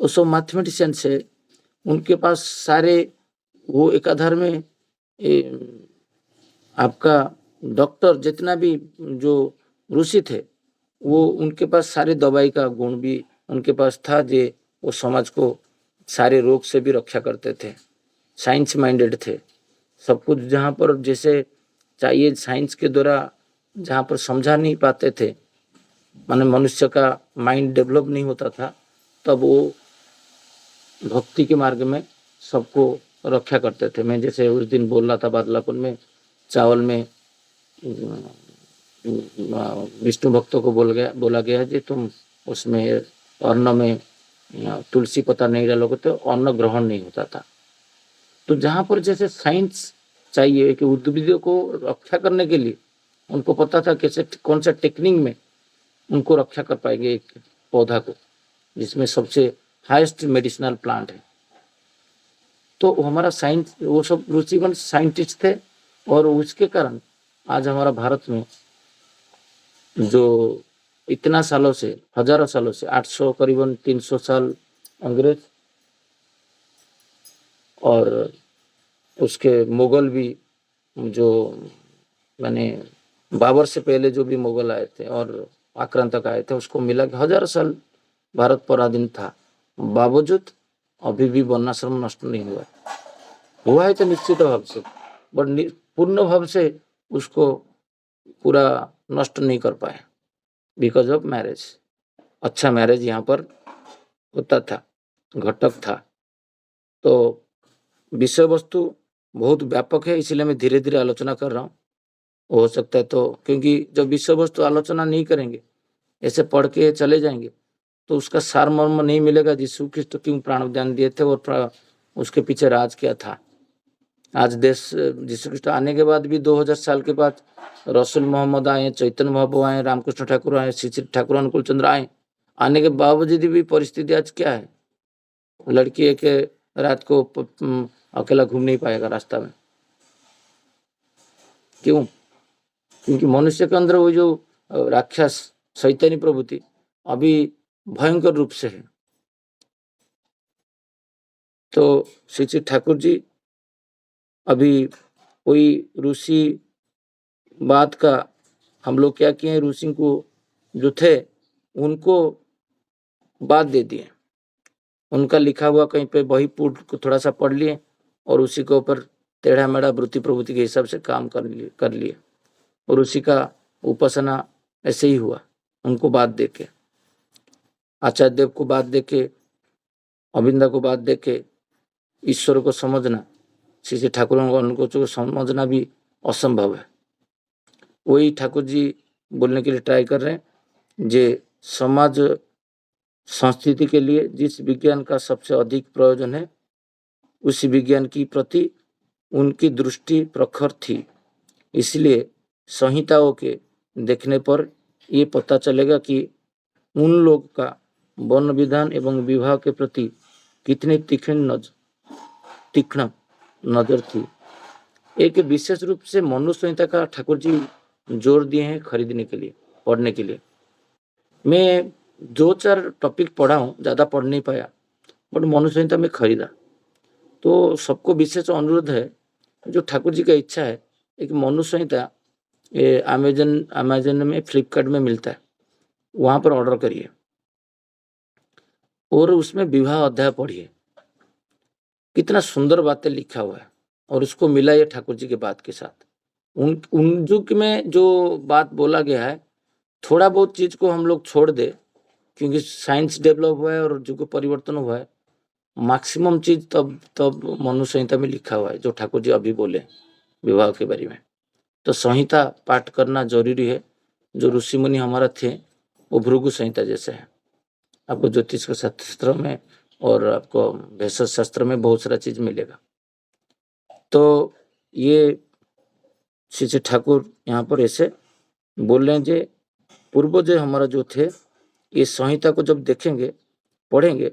वो सब मैथमेटिशियन थे। उनके पास सारे वो एकाधार में आपका डॉक्टर जितना भी जो ऋषि थे, वो उनके पास सारे दवाई का गुण भी उनके पास था, जे वो समाज को सारे रोग से भी रक्षा करते थे। साइंस माइंडेड थे। सब कुछ जहाँ पर जैसे चाहिए साइंस के द्वारा जहाँ पर समझा नहीं पाते थे, माने मनुष्य का माइंड डेवलप नहीं होता था, तब वो भक्ति के मार्ग में सबको रक्षा करते थे। मैं जैसे उस दिन बोल रहा था बादलापुर में, चावल में विष्णु भक्तों को बोला गया कि तुम उसमें अन्न में तुलसी पत्ता नहीं डालोगे तो अन्न ग्रहण नहीं होता था। तो जहाँ पर जैसे साइंस चाहिए कि उद्भिदों को रक्षा करने के लिए उनको पता था कैसे कौन सा टेक्निक में उनको रक्षा कर पाएंगे एक पौधा को, जिसमें सबसे हाईएस्ट मेडिसिनल प्लांट है। तो हमारा साइंस, वो सब ऋषिगण साइंटिस्ट थे, और उसके कारण आज हमारा भारत में जो इतना सालों से, हजारों सालों से, 800 करीबन 300 साल अंग्रेज और उसके मुगल भी, जो मैंने बाबर से पहले जो भी मुगल आए थे और आक्रांतक आए थे, उसको मिला कि हजारों साल भारत पराधीन था, बावजूद अभी भी वर्णाश्रम नष्ट नहीं हुआ है तो निश्चित भाव से, बट पूर्ण भाव से उसको पूरा नष्ट नहीं कर पाए बिकॉज ऑफ मैरिज। अच्छा मैरिज यहाँ पर होता था, घटक था। तो विषय वस्तु बहुत व्यापक है, इसलिए मैं धीरे धीरे आलोचना कर रहा हूँ। हो सकता है तो, क्योंकि जब विषय वस्तु आलोचना नहीं करेंगे, ऐसे पढ़ के चले जाएंगे, तो उसका सार मर्म नहीं मिलेगा। यीशु ख्रिस्ट क्यों प्राणदान दिए थे और उसके पीछे राज क्या था। आज देश यीशु ख्रिस्ट आने के बाद भी 2000 साल के बाद रसूल मोहम्मद आए, चैतन्य महाप्रभु आए, रामकृष्ण ठाकुर आए, श्री ठाकुर अनुकूल चंद्र आए, आने के बावजूद भी परिस्थिति आज क्या है। लड़की एक रात को अकेला घूम नहीं पाएगा रास्ता में। क्यों? क्योंकि मनुष्य के अंदर वो जो राक्षस शैतानी प्रवृत्ति अभी भयंकर रूप से है। तो श्री श्री ठाकुर जी अभी कोई रूसी बात का हम लोग क्या किए, रूसी को जो थे उनको बात दे दिए, उनका लिखा हुआ कहीं पे वही पुट को थोड़ा सा पढ़ लिए और उसी के ऊपर टेढ़ा मेढ़ा वृत्ति प्रवृत्ति के हिसाब से काम कर लिए और उसी का उपासना ऐसे ही हुआ। उनको बात दे के, आचार्य देव को बात दे के, अविंदा को बात दे के ईश्वर को समझना, श्री श्री ठाकुर को समझना भी असंभव है। वही ठाकुर जी बोलने के लिए ट्राई कर रहे हैं जे समाज संस्कृति के लिए जिस विज्ञान का सबसे अधिक प्रयोजन है उसी विज्ञान की प्रति उनकी दृष्टि प्रखर थी। इसलिए संहिताओं के देखने पर ये पता चलेगा कि उन लोग का वर्ण विधान एवं विवाह के प्रति कितनी तीक्ष्ण नजर थी। एक विशेष रूप से मनु संहिता का ठाकुर जी जोर दिए हैं खरीदने के लिए, पढ़ने के लिए। मैं 2-4 टॉपिक पढ़ा हूँ, ज़्यादा पढ़ नहीं पाया, बट मनु संहिता में खरीदा। तो सबको विशेष अनुरोध है, जो ठाकुर जी का इच्छा है, एक मनु संहिता अमेजन में, फ्लिपकार्ट में मिलता है, वहाँ पर ऑर्डर करिए और उसमें विवाह अध्याय पढ़िए। कितना सुंदर बातें लिखा हुआ है और उसको मिला ये ठाकुर जी के बात के साथ। उन युग में जो बात बोला गया है, थोड़ा बहुत चीज को हम लोग छोड़ दे क्योंकि साइंस डेवलप हुआ है और युग परिवर्तन हुआ है, मैक्सिमम चीज तब मनु संहिता में लिखा हुआ है जो ठाकुर जी अभी बोले विवाह के बारे में। तो संहिता पाठ करना जरूरी है। जो ऋषि मुनि हमारा थे वो भृगु संहिता जैसे है। आपको ज्योतिष के शास्त्र में और आपको भेषज शास्त्र में बहुत सारा चीज मिलेगा। तो ये श्री श्री ठाकुर यहाँ पर ऐसे बोल रहे हैं जे पूर्वज हमारा जो थे, ये संहिता को जब देखेंगे, पढ़ेंगे,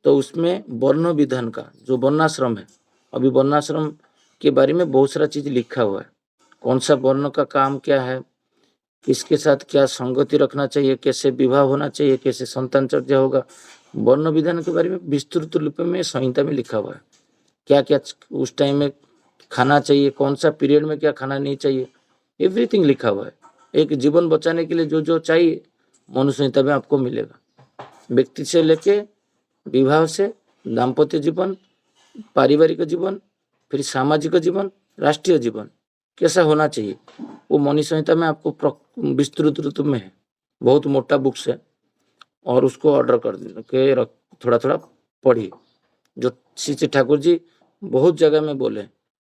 तो उसमें वर्ण विधान का जो वर्णाश्रम है, अभी वर्णाश्रम के बारे में बहुत सारा चीज लिखा हुआ है। कौन सा वर्ण का काम क्या है, किसके साथ क्या संगति रखना चाहिए, कैसे विवाह होना चाहिए, कैसे संतान चर्चा होगा, वर्ण विधान के बारे में विस्तृत रूप में संहिता में लिखा हुआ है। क्या क्या उस टाइम में खाना चाहिए, कौन सा पीरियड में क्या खाना नहीं चाहिए, एवरीथिंग लिखा हुआ है। एक जीवन बचाने के लिए जो जो चाहिए मनु संहिता में आपको मिलेगा। व्यक्ति से लेके विवाह से दाम्पत्य जीवन, पारिवारिक जीवन, फिर सामाजिक जीवन, राष्ट्रीय जीवन कैसा होना चाहिए, वो मनु संहिता में आपको विस्तृत रूप में है। बहुत मोटा बुक्स है और उसको ऑर्डर कर के थोड़ा थोड़ा पढ़िए। जो श्री ठाकुर जी बहुत जगह में बोले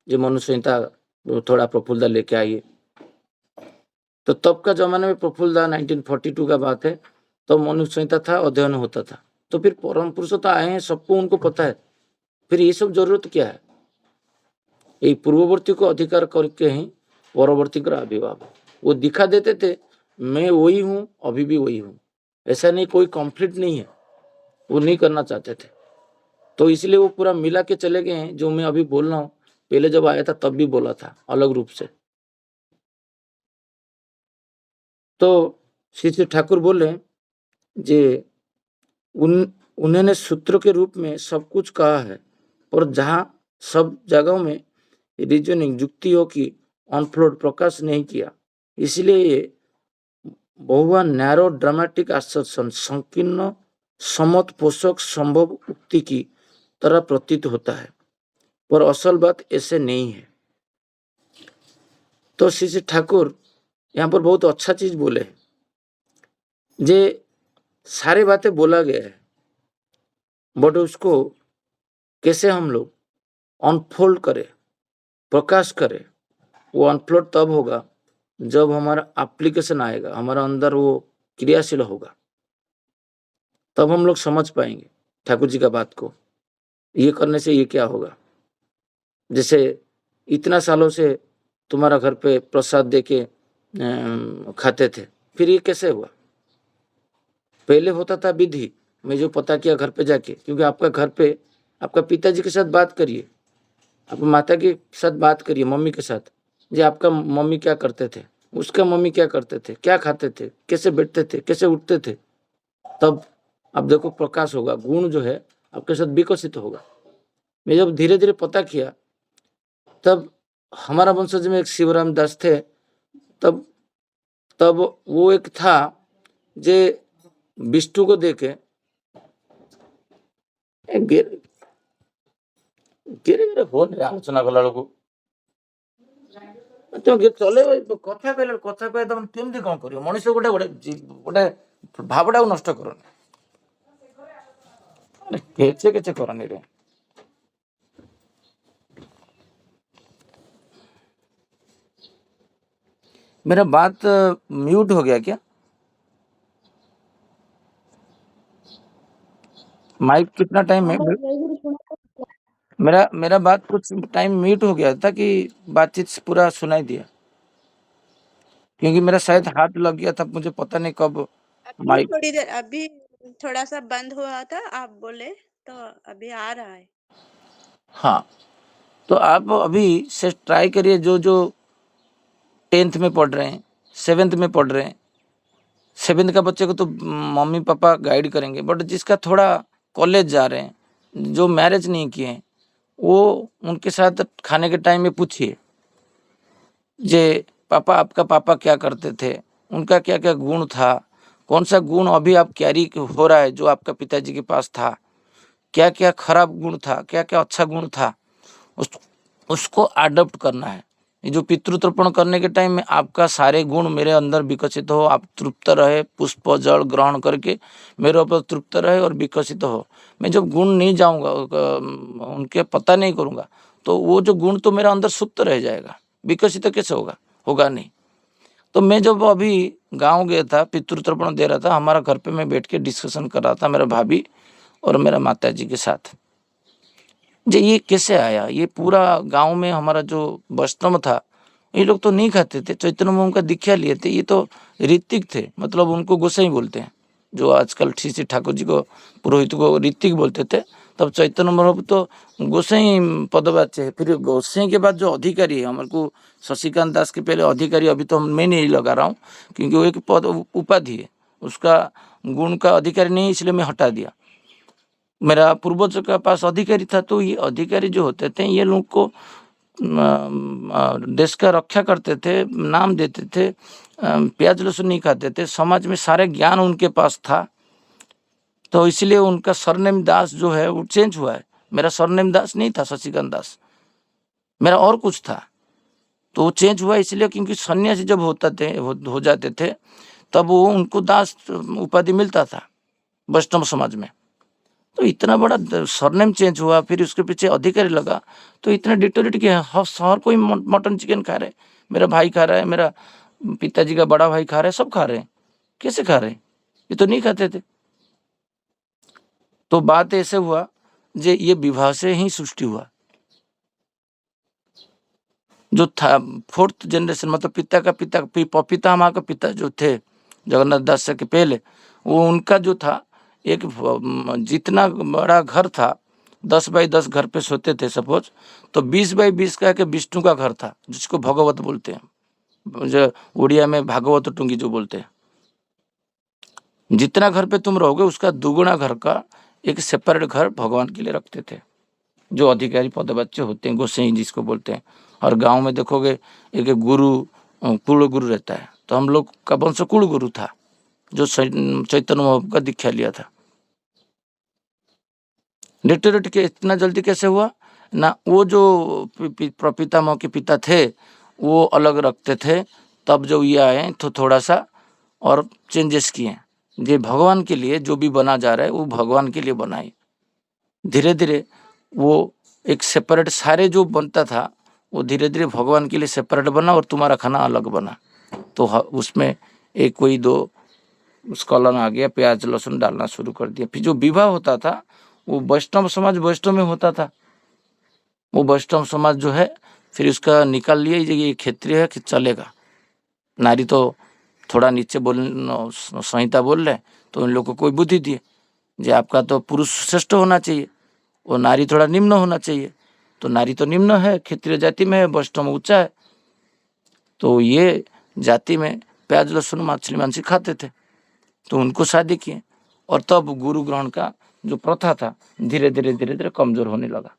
जो मनु संहिता थोड़ा प्रफुल्लता लेके आइए। तो तब का जमाने में प्रफुल्लता 1942 का बात है, तो मनु संहिता था, अध्ययन होता था। तो फिर परम पुरुष तो आए हैं, सबको उनको पता है, फिर ये सब जरूरत क्या है। ये पूर्ववर्ती को अधिकार करके ही परवर्ती का आविर्भाव। वो दिखा देते थे मैं वही हूँ, अभी भी वही हूँ, ऐसा नहीं, कोई कॉन्फ्लिक्ट नहीं है, वो नहीं करना चाहते थे। तो इसलिए वो पूरा मिला के चले गए हैं। जो मैं अभी बोल रहा हूँ पहले जब आया था तब भी बोला था अलग रूप से। तो श्री श्री ठाकुर बोले जे उन्होंने सूत्र के रूप में सब कुछ कहा है, और जहां सब जगहों में रीजनिंग युक्तियों की ऑनफ्लोड प्रकाश नहीं किया, इसलिए ये बहुआ नैरो ड्रामेटिक आश्वासन संकीर्ण समत पोषक संभव उक्ति की तरह प्रतीत होता है, पर असल बात ऐसे नहीं है। तो श्री श्री ठाकुर यहाँ पर बहुत अच्छा चीज बोले जे सारे बातें बोला गया है, बट उसको कैसे हम लोग अनफोल्ड करें, प्रकाश करें। वो अनफोल्ड तब होगा जब हमारा एप्लीकेशन आएगा, हमारा अंदर वो क्रियाशील होगा, तब हम लोग समझ पाएंगे ठाकुर जी का बात को। ये करने से ये क्या होगा। जैसे इतना सालों से तुम्हारा घर पे प्रसाद देके खाते थे, फिर ये कैसे हुआ। पहले होता था विधि में जो पता किया घर पे जाके, क्योंकि आपका घर पे आपका पिताजी के साथ बात करिए, आपकी माता के साथ बात करिए, मम्मी के साथ, जो आपका मम्मी क्या करते थे, उसका मम्मी क्या करते थे, क्या खाते थे, कैसे बैठते थे, कैसे उठते थे, तब आप देखो प्रकाश होगा, गुण जो है आपके साथ विकसित होगा। मैं जब धीरे धीरे पता किया, तब हमारा वंशज में एक शिवराम दास थे, तब तब वो एक था जे विष्णु को देखे फोन आलोचना कला चले कथा कहले कथा कह तुम केमती कौन कर मनुष्य गोटे गोटे गोटे भावटा नष्ट कर केचे केचे करनी रे। मेरा बात म्यूट हो गया क्या? माइक कितना टाइम में मेरा बात कुछ टाइम म्यूट हो गया था कि बातचीत पूरा सुनाई दिया? क्योंकि मेरा शायद हाथ लग गया था, मुझे पता नहीं कब माइक। थोड़ी देर अभी थोड़ा सा बंद हुआ था, आप बोले तो अभी आ रहा है। हाँ, तो आप अभी से ट्राई करिए, जो जो 10th में पढ़ रहे हैं, 7th में पढ़ रहे हैं, 7th का बच्चे को तो मम्मी पापा गाइड करेंगे, बट जिसका थोड़ा कॉलेज जा रहे हैं, जो मैरिज नहीं किए हैं, वो उनके साथ खाने के टाइम में पूछिए जे पापा आपका पापा क्या करते थे, उनका क्या क्या गुण था, कौन सा गुण अभी आप कैरी हो रहा है जो आपका पिताजी के पास था, क्या क्या खराब गुण था, क्या क्या अच्छा गुण था, उसको अडॉप्ट करना है। ये जो पितृतर्पण करने के टाइम में आपका सारे गुण मेरे अंदर विकसित हो, आप तृप्त रहे, पुष्प जल ग्रहण करके मेरे ऊपर तृप्त रहे और विकसित हो। मैं जब गुण नहीं जाऊंगा, उनके पता नहीं करूंगा, तो वो जो गुण तो मेरा अंदर सुप्त रह जाएगा, विकसित कैसे होगा? होगा नहीं। तो मैं जब अभी गाँव गया था, पितृतर्पण दे रहा था, हमारा घर पे मैं बैठ के डिस्कशन कर रहा था मेरा भाभी और मेरा माता जी के साथ, जे ये कैसे आया, ये पूरा गांव में हमारा जो वैष्णव था, ये लोग तो नहीं खाते थे, चैतन्य महाप्रभु का दीक्षा लिए थे, ये तो ऋतिक थे, मतलब उनको गोसाई बोलते हैं, जो आजकल श्री ठाकुर जी को पुरोहित को ऋतिक बोलते थे, तब चैतन्य महाप्रभु तो गोसाई पदवाच्य है। फिर गोसाई के बाद जो अधिकारी है, हमारे को शशिकांत दास के पहले अधिकारी, अभी तो मैं नहीं लगा रहा हूँ क्योंकि वो एक पद उपाधि है, उसका गुण का अधिकारी नहीं, इसलिए मैं हटा दिया। मेरा पूर्वज के पास अधिकारी था, तो ये अधिकारी जो होते थे, ये लोग को देश का रक्षा करते थे, नाम देते थे, प्याज लहसुन नहीं खाते थे, समाज में सारे ज्ञान उनके पास था, तो इसलिए उनका सरनेम दास जो है वो चेंज हुआ है। मेरा सरनेम दास नहीं था शशिकांत दास, मेरा और कुछ था, तो वो चेंज हुआ इसलिए क्योंकि सन्यासी जब हो जाते थे, तब वो उनको दास उपाधि मिलता था वैष्णव समाज में। तो इतना बड़ा सरनेम चेंज हुआ, फिर उसके पीछे अधिकारी लगा, तो इतना डिटोरेट किया। हर कोई मटन चिकन खा रहे, मेरा भाई खा रहा है, मेरा पिताजी का बड़ा भाई खा रहा है, सब खा रहे हैं। कैसे खा रहे हैं? ये तो नहीं खाते थे। तो बात ऐसे हुआ जे ये विवाह से ही सृष्टि हुआ। जो था 4th जनरेशन, मतलब पिता का पिता, पितामह का पिता जो थे जगन्नाथ दास के पहले, वो उनका जो था एक जितना बड़ा घर था, 10 बाई 10 घर पे सोते थे सपोज, तो 20 बाई 20 का एक विष्णु का घर था, जिसको भगवत बोलते हैं, जो उड़िया में भागवत टुंगी जो बोलते हैं। जितना घर पे तुम रहोगे उसका दुगुना घर का एक सेपरेट घर भगवान के लिए रखते थे, जो अधिकारी पदवाच्य होते हैं, गोसाई जिसको बोलते हैं। और गांव में देखोगे एक गुरु, कुल गुरु रहता है, तो हम लोग का वंश कुल गुरु था, जो चैतन्य महाप्रभु का दीक्षा लिया था। लिटरेट के इतना जल्दी कैसे हुआ ना? वो जो प्रपितामह के पिता थे वो अलग रखते थे, तब जो ये आए तो थोड़ा सा और चेंजेस किए। ये भगवान के लिए जो भी बना जा रहा है वो भगवान के लिए बनाए। धीरे धीरे वो एक सेपरेट, सारे जो बनता था वो धीरे धीरे भगवान के लिए सेपरेट बना और तुम्हारा खाना अलग बना। तो उसमें एक कोई 2 स्कॉलर आ गया, प्याज लहसुन डालना शुरू कर दिया। फिर जो विवाह होता था वो वैष्णव समाज वैष्णव में होता था। वो वैष्णव समाज जो है फिर उसका निकाल लिया, ये क्षेत्रीय है कि चलेगा, नारी तो थोड़ा नीचे संहिता बोल रहे, तो इन लोग को कोई बुद्धि दिए जे आपका तो पुरुष श्रेष्ठ होना चाहिए और नारी थोड़ा निम्न होना चाहिए। तो नारी तो निम्न है, क्षेत्रीय जाति में है, वैष्णव ऊंचा है। तो ये जाति में प्याज लहसुन मछली मांसी खाते थे, तो उनको शादी किए। और तब गुरु ग्रहण का जो प्रथा था धीरे धीरे कमजोर होने लगा।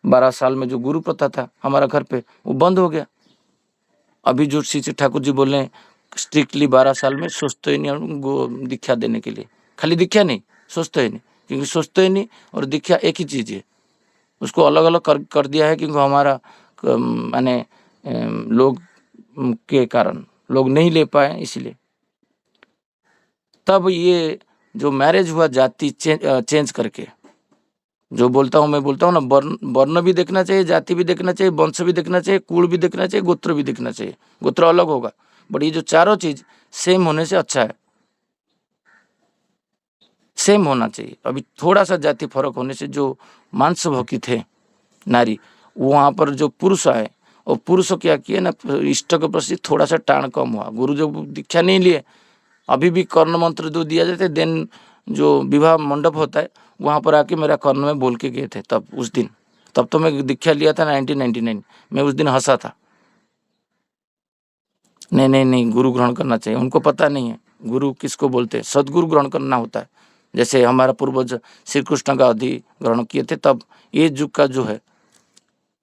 12 साल में जो गुरु प्रथा था हमारा घर पे वो बंद हो गया। अभी जो श्री ठाकुर जी बोल रहे हैं स्ट्रिक्टली 12 साल में सोचते ही नहीं दीक्षा देने के लिए, खाली दीक्षा नहीं सोचते ही नहीं, क्योंकि सोचते ही नहीं और दीक्षा एक ही चीज़ है। उसको अलग अलग कर दिया है क्योंकि हमारा माने लोग के कारण लोग नहीं ले पाए, इसलिए तब ये जो मैरिज हुआ जाति चेंज करके, जो बोलता हूँ मैं बोलता हूँ ना, वर्ण भी देखना चाहिए, जाति भी देखना चाहिए, वंश भी देखना चाहिए, कुल भी देखना चाहिए, गोत्र भी देखना चाहिए। गोत्र अलग होगा बट ये जो चारों चीज सेम होने से अच्छा है, सेम होना चाहिए। अभी थोड़ा सा जाति फर्क होने से जो मांस भोगी थे नारी, वहाँ पर जो पुरुष आए और पुरुष क्या किए ना, इष्ट के प्रति थोड़ा सा टाण कम हुआ। गुरु जो दीक्षा नहीं लिए, अभी भी कर्ण मंत्र जो दिया जाता है, देन जो विवाह मंडप होता है वहाँ पर आके मेरा कर्ण में बोल के गए थे। तब उस दिन, तब तो मैं दीक्षा लिया था 1999, मैं उस दिन हंसा था। नहीं नहीं नहीं, गुरु ग्रहण करना चाहिए। उनको पता नहीं है गुरु किसको बोलते हैं, सदगुरु ग्रहण करना होता है। जैसे हमारा पूर्वज श्री कृष्ण का अधि ग्रहण किए थे, तब ये युग का जो है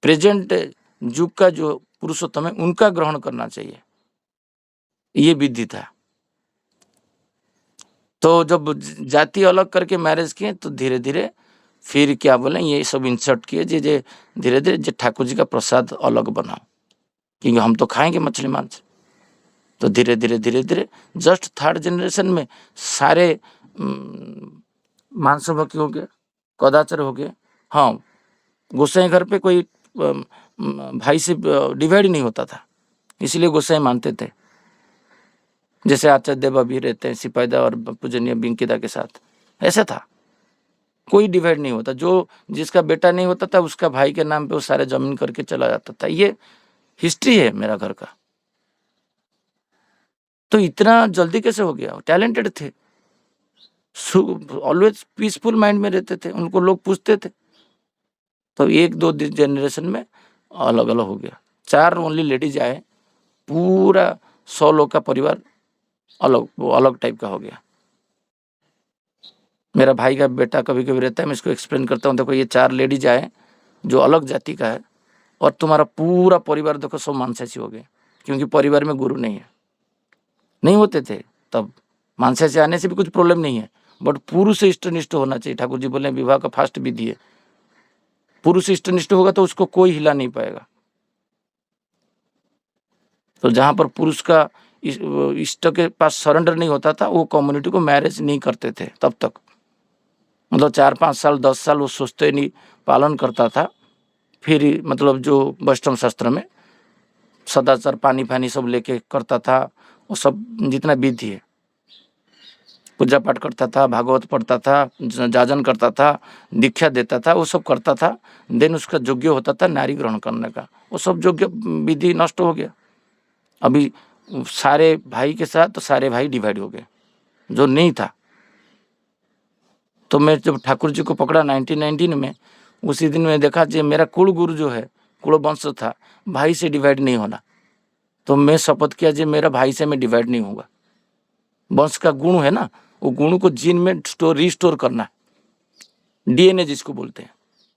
प्रेजेंट युग का जो पुरुषोत्तम है उनका ग्रहण करना चाहिए, ये विधि था। तो जब जाति अलग करके मैरिज किए तो धीरे धीरे फिर क्या बोले ये सब इंसर्ट किए, जे धीरे धीरे ठाकुर जी का प्रसाद अलग बनाओ, क्योंकि हम तो खाएंगे मछली मांस। तो धीरे धीरे जस्ट 3rd जनरेशन में सारे मांस भक्षी हो गए, कदाचार हो गए। हाँ, गोसाई घर पे कोई भाई से डिवाइड नहीं होता था, इसलिए गोसाई मानते थे। जैसे आचार्य देव अभी रहते हैं सिपाहीदा और पूजनीय बिंकिदा के साथ, ऐसा था, कोई डिवाइड नहीं होता। जो जिसका बेटा नहीं होता था उसका भाई के नाम पे वो सारे जमीन करके चला जाता था। ये हिस्ट्री है मेरा घर का। तो इतना जल्दी कैसे हो गया? टैलेंटेड थे, ऑलवेज पीसफुल माइंड में रहते थे, उनको लोग पूछते थे। तो 1-2 जनरेशन में अलग अलग हो गया। 4 ओनली लेडीज आए, पूरा 100 लोग का परिवार अलग टाइप का हो गया। मेरा भाई का बेटा कभी कभी रहता है, मैं इसको एक्सप्लेन करता हूँ, देखो ये 4 लेडीज आए जो अलग जाति का है और तुम्हारा पूरा परिवार देखो सब मांसाहारी हो गए, क्योंकि परिवार में गुरु नहीं है। नहीं होते थे तब, मांसाहारी आने से भी कुछ प्रॉब्लम नहीं है, बट पुरुष इष्टनिष्ठ होना चाहिए। ठाकुर जी बोले विवाह का फास्ट विधि है, पुरुष इष्टनिष्ठ होगा तो उसको कोई हिला नहीं पाएगा। तो जहाँ पर पुरुष का इष्ट के पास सरेंडर नहीं होता था, वो कम्युनिटी को मैरिज नहीं करते थे तब तक। मतलब 4-5 साल 10 साल वो सोचते नहीं, पालन करता था। फिर मतलब जो वैष्णव शास्त्र में सदाचार पानी फानी सब लेके करता था, वो सब जितना विधि है, पूजा पाठ करता था, भागवत पढ़ता था, जाजन करता था, दीक्षा देता था, वो सब करता था। देन उसका योग्य होता था नारी ग्रहण करने का, वो सब योग्य विधि नष्ट हो गया। अभी सारे भाई के साथ तो सारे भाई डिवाइड हो गए, जो नहीं था। तो मैं जब ठाकुर जी को पकड़ा 1919 में, उसी दिन मैं देखा कि मेरा कुल गुरु जो है, कुल वंश था, भाई से डिवाइड नहीं होना। तो मैं शपथ किया जी मेरा भाई से मैं डिवाइड नहीं होगा। वंश का गुण है ना, वो गुण को जीन में रिस्टोर करना है, डीएनए जिसको बोलते हैं।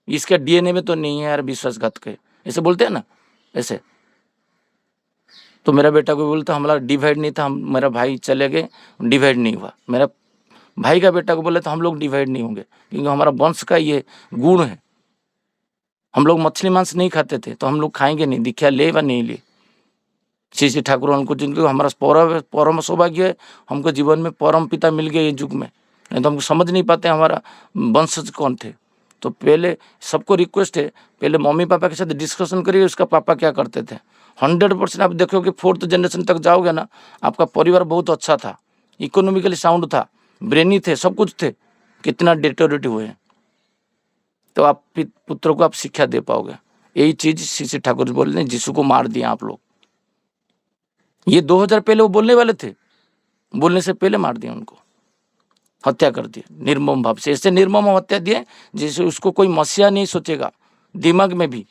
इसका डीएनए में तो नहीं है यार, विश्वासघात के ऐसे बोलते हैं ना, ऐसे। तो मेरा बेटा को बोलता हमारा डिवाइड नहीं था, हम मेरा भाई चले गए, डिवाइड नहीं हुआ। मेरा भाई का बेटा को बोले तो हम लोग डिवाइड नहीं होंगे, क्योंकि हमारा वंश का ये गुण है। हम लोग मछली मांस नहीं खाते थे, तो हम लोग खाएंगे नहीं, दीक्षा ले व नहीं ले। श्री ठाकुर उनको, जिनको हमारा परम सौभाग्य है, हमको जीवन में परम पिता मिल गए ये युग में, नहीं तो हमको समझ नहीं पाते हमारा वंशज कौन थे। तो पहले सबको रिक्वेस्ट है, पहले मम्मी पापा के साथ डिस्कशन करिए उसका पापा क्या करते थे। 100% आप देखोगे 4th जनरेशन तक जाओगे ना, आपका परिवार बहुत अच्छा था, इकोनॉमिकली साउंड था, ब्रेनी थे, सब कुछ थे। कितना डिटोरेट हुए हैं, तो आप पुत्रों को आप शिक्षा दे पाओगे। यही चीज श्री ठाकुर बोल रहे हैं, यीशु को मार दिया आप लोग। ये 2000 पहले वो बोलने वाले थे, बोलने से पहले मार दिया उनको, हत्या कर दी निर्मम भाव से। ऐसे निर्मम हत्या दिए जैसे उसको कोई मसीहा नहीं सोचेगा। दिमाग में भी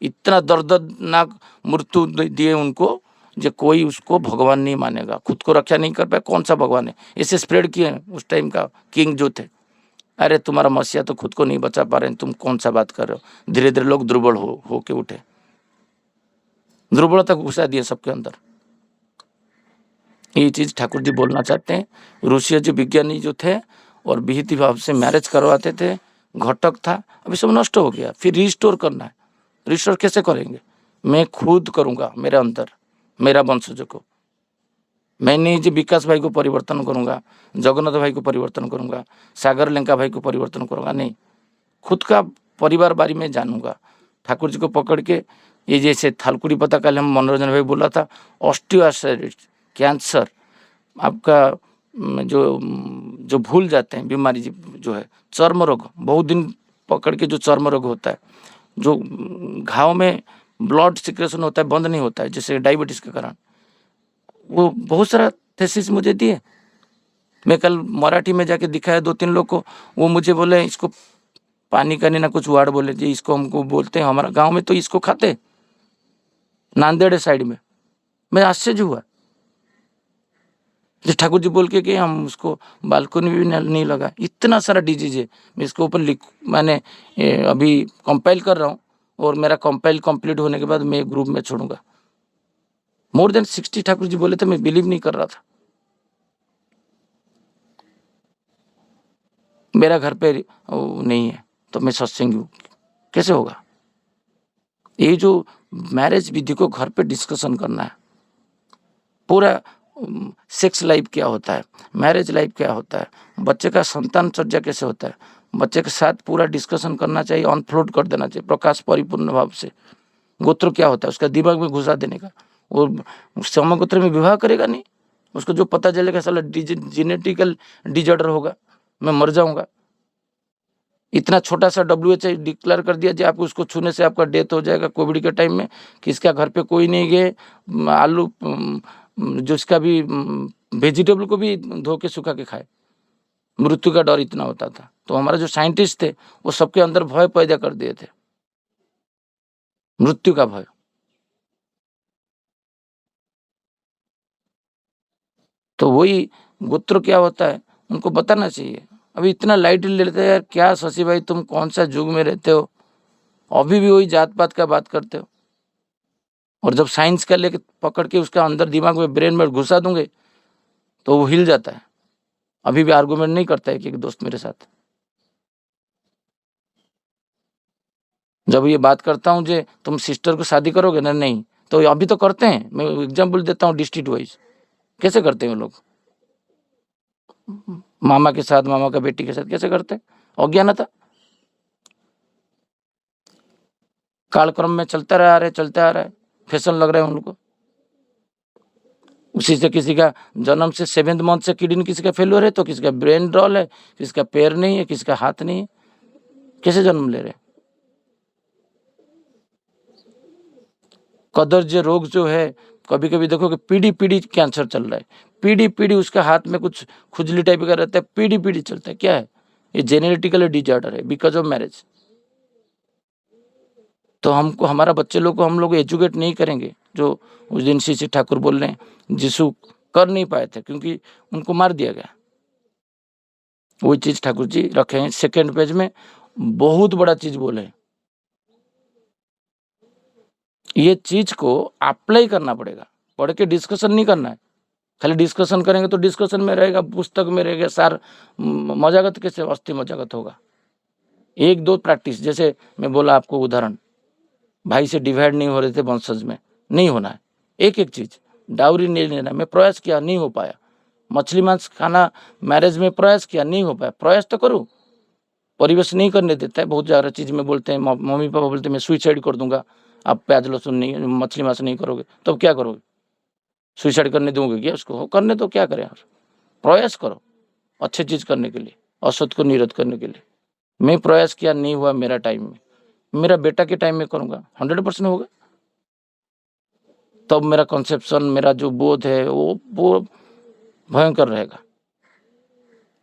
इतना दर्दनाक मृत्यु दिए उनको, जो कोई उसको भगवान नहीं मानेगा, खुद को रक्षा नहीं कर पाए, कौन सा भगवान है। इसे स्प्रेड किए उस टाइम का किंग जो थे, अरे तुम्हारा मसीहा तो खुद को नहीं बचा पा रहे, तुम कौन सा बात कर रहे हो। धीरे धीरे लोग दुर्बल हो के उठे, दुर्बलता घुसा दिए सबके अंदर। ये चीज ठाकुर जी बोलना चाहते हैं। ऋषि जी विज्ञानी जो थे और विहित भाव से मैरिज करवाते थे, घटक था, अभी सब नष्ट हो गया। फिर रिस्टोर करना है। रिस्टोर कैसे करेंगे? मैं खुद करूंगा, मेरे अंदर, मेरा वंशज को। मैं नहीं जी विकास भाई को परिवर्तन करूंगा, जगन्नाथ भाई को परिवर्तन करूंगा, सागर लंका भाई को परिवर्तन करूंगा, नहीं, खुद का परिवार बारी में जानूंगा। ठाकुर जी को पकड़ के, ये जैसे थालकुड़ी पता कल हम मनोरंजन भाई बोला था, ऑस्टियोआर्थराइटिस, कैंसर, आपका जो भूल जाते हैं बीमारी जो है, चर्म रोग, बहुत दिन पकड़ के जो चर्म रोग होता है, जो घाव में ब्लड सिक्रेशन होता है, बंद नहीं होता है, जैसे डायबिटीज के कारण, वो बहुत सारा थेसिस मुझे दिए। मैं कल मराठी में जाके दिखाया 2-3 लोग को, वो मुझे बोले इसको पानी का नहीं ना कुछ वार्ड बोले जी, इसको हमको बोलते हैं, हमारा गांव में तो इसको खाते, नांदेड़ साइड में। मैं आश्चर्य हुआ, जो ठाकुर जी बोल के कि हम उसको बालकनी भी नहीं लगा। इतना सारा डिजीज है, मैं इसको ऊपर मैंने अभी कंपाइल कर रहा हूँ, और मेरा कंपाइल कंप्लीट होने के बाद मैं ग्रुप में छोड़ूंगा। मोर देन 60 ठाकुर जी बोले थे, मैं बिलीव नहीं कर रहा था। मेरा घर पे नहीं है तो मैं सत्संगी कैसे होगा? ये जो मैरिज विधि को घर पे डिस्कशन करना है, पूरा सेक्स लाइफ क्या होता है, मैरिज लाइफ क्या होता है, बच्चे का संतान चर्चा कैसे होता है, बच्चे के साथ पूरा डिस्कशन करना चाहिए, अनफ्लोट कर देना चाहिए प्रकाश परिपूर्ण भाव से। गोत्र क्या होता है उसका दिमाग में घुसा देने का। वो समगोत्र में विवाह करेगा नहीं, उसको जो पता चलेगा साला जेनेटिकल डिजॉर्डर होगा, मैं मर जाऊंगा। इतना छोटा सा WHO डिक्लेयर कर दिया जी आपको उसको छूने से आपका डेथ हो जाएगा कोविड के टाइम में। किसका घर पे कोई नहीं गए, आलू जो इसका भी वेजिटेबल को भी धो के सुखा के खाए, मृत्यु का डर इतना होता था। तो हमारे जो साइंटिस्ट थे वो सबके अंदर भय पैदा कर दिए थे, मृत्यु का भय। तो वही गोत्र क्या होता है उनको बताना चाहिए। अभी इतना लाइट ले लेते हैं यार, क्या शशि भाई तुम कौन सा युग में रहते हो, अभी भी वही जात पात का बात करते हो। और जब साइंस का लेके पकड़ के उसका अंदर दिमाग में ब्रेन में घुसा दूंगे तो वो हिल जाता है। अभी भी आर्गुमेंट नहीं करता है कि एक दोस्त मेरे साथ, जब ये बात करता हूँ जे तुम सिस्टर को शादी करोगे ना, नहीं, तो अभी तो करते हैं। मैं एग्जाम्पल देता हूँ डिस्ट्रिक्ट वाइज, कैसे करते हैं वो लोग, मामा के साथ, मामा का बेटी के साथ कैसे करते हैं, अज्ञानता। कालक्रम में चलता रहा है, फैशन लग रहा है उनको। उसी से किसी का जन्म से 7th मंथ से किडनी किसी का फेलियर है, तो किसी का ब्रेन ड्रॉल है, किसी का पैर नहीं है, किसी का हाथ नहीं है, कैसे जन्म ले रहे। कदर्ज रोग जो है, कभी कभी देखो कि पीढ़ी कैंसर चल रहा है, पीढ़ी उसका हाथ में कुछ खुजली टाइप का रहता है, पीढ़ी चलता है। क्या है ये? जेनेटिकल डिजॉर्डर है बिकॉज ऑफ मैरिज। तो हमको, हमारा बच्चे लोग को हम लोग एजुकेट नहीं करेंगे। जो उस दिन श्री ठाकुर बोल रहे हैं जिसु कर नहीं पाए थे क्योंकि उनको मार दिया गया, वही चीज ठाकुर जी रखे हैं 2nd पेज में। बहुत बड़ा चीज बोले, ये चीज को अप्लाई करना पड़ेगा, पढ़ के डिस्कशन नहीं करना है। खाली डिस्कशन करेंगे तो डिस्कशन में रहेगा, पुस्तक में रहेगा सार, मजागत कैसे अस्थि मजागत होगा। 1-2 प्रैक्टिस, जैसे मैं बोला आपको उदाहरण, भाई से डिवाइड नहीं हो रहे थे वंशज में, नहीं होना है। एक चीज, डाउरी नहीं लेना, मैं प्रयास किया नहीं हो पाया। मछली मांस खाना मैरिज में प्रयास किया नहीं हो पाया, प्रयास तो करूँ, परिवेश नहीं करने देता है। बहुत ज़्यादा चीज में बोलते हैं, मम्मी पापा बोलते हैं मैं सुइसाइड कर दूंगा, आप प्याज लहसुन नहीं, मछली मांस नहीं करोगे, तब क्या करोगे? सुइसाइड करने दोगे क्या उसको? करने तो क्या करें यार, प्रयास करो अच्छी चीज करने के लिए, असत को निरोध करने के लिए। मैं प्रयास किया नहीं हुआ, मेरा टाइम में, मेरा बेटा के टाइम में करूंगा, 100% होगा। तब मेरा कंसेप्शन, मेरा जो बोध है वो भयंकर रहेगा,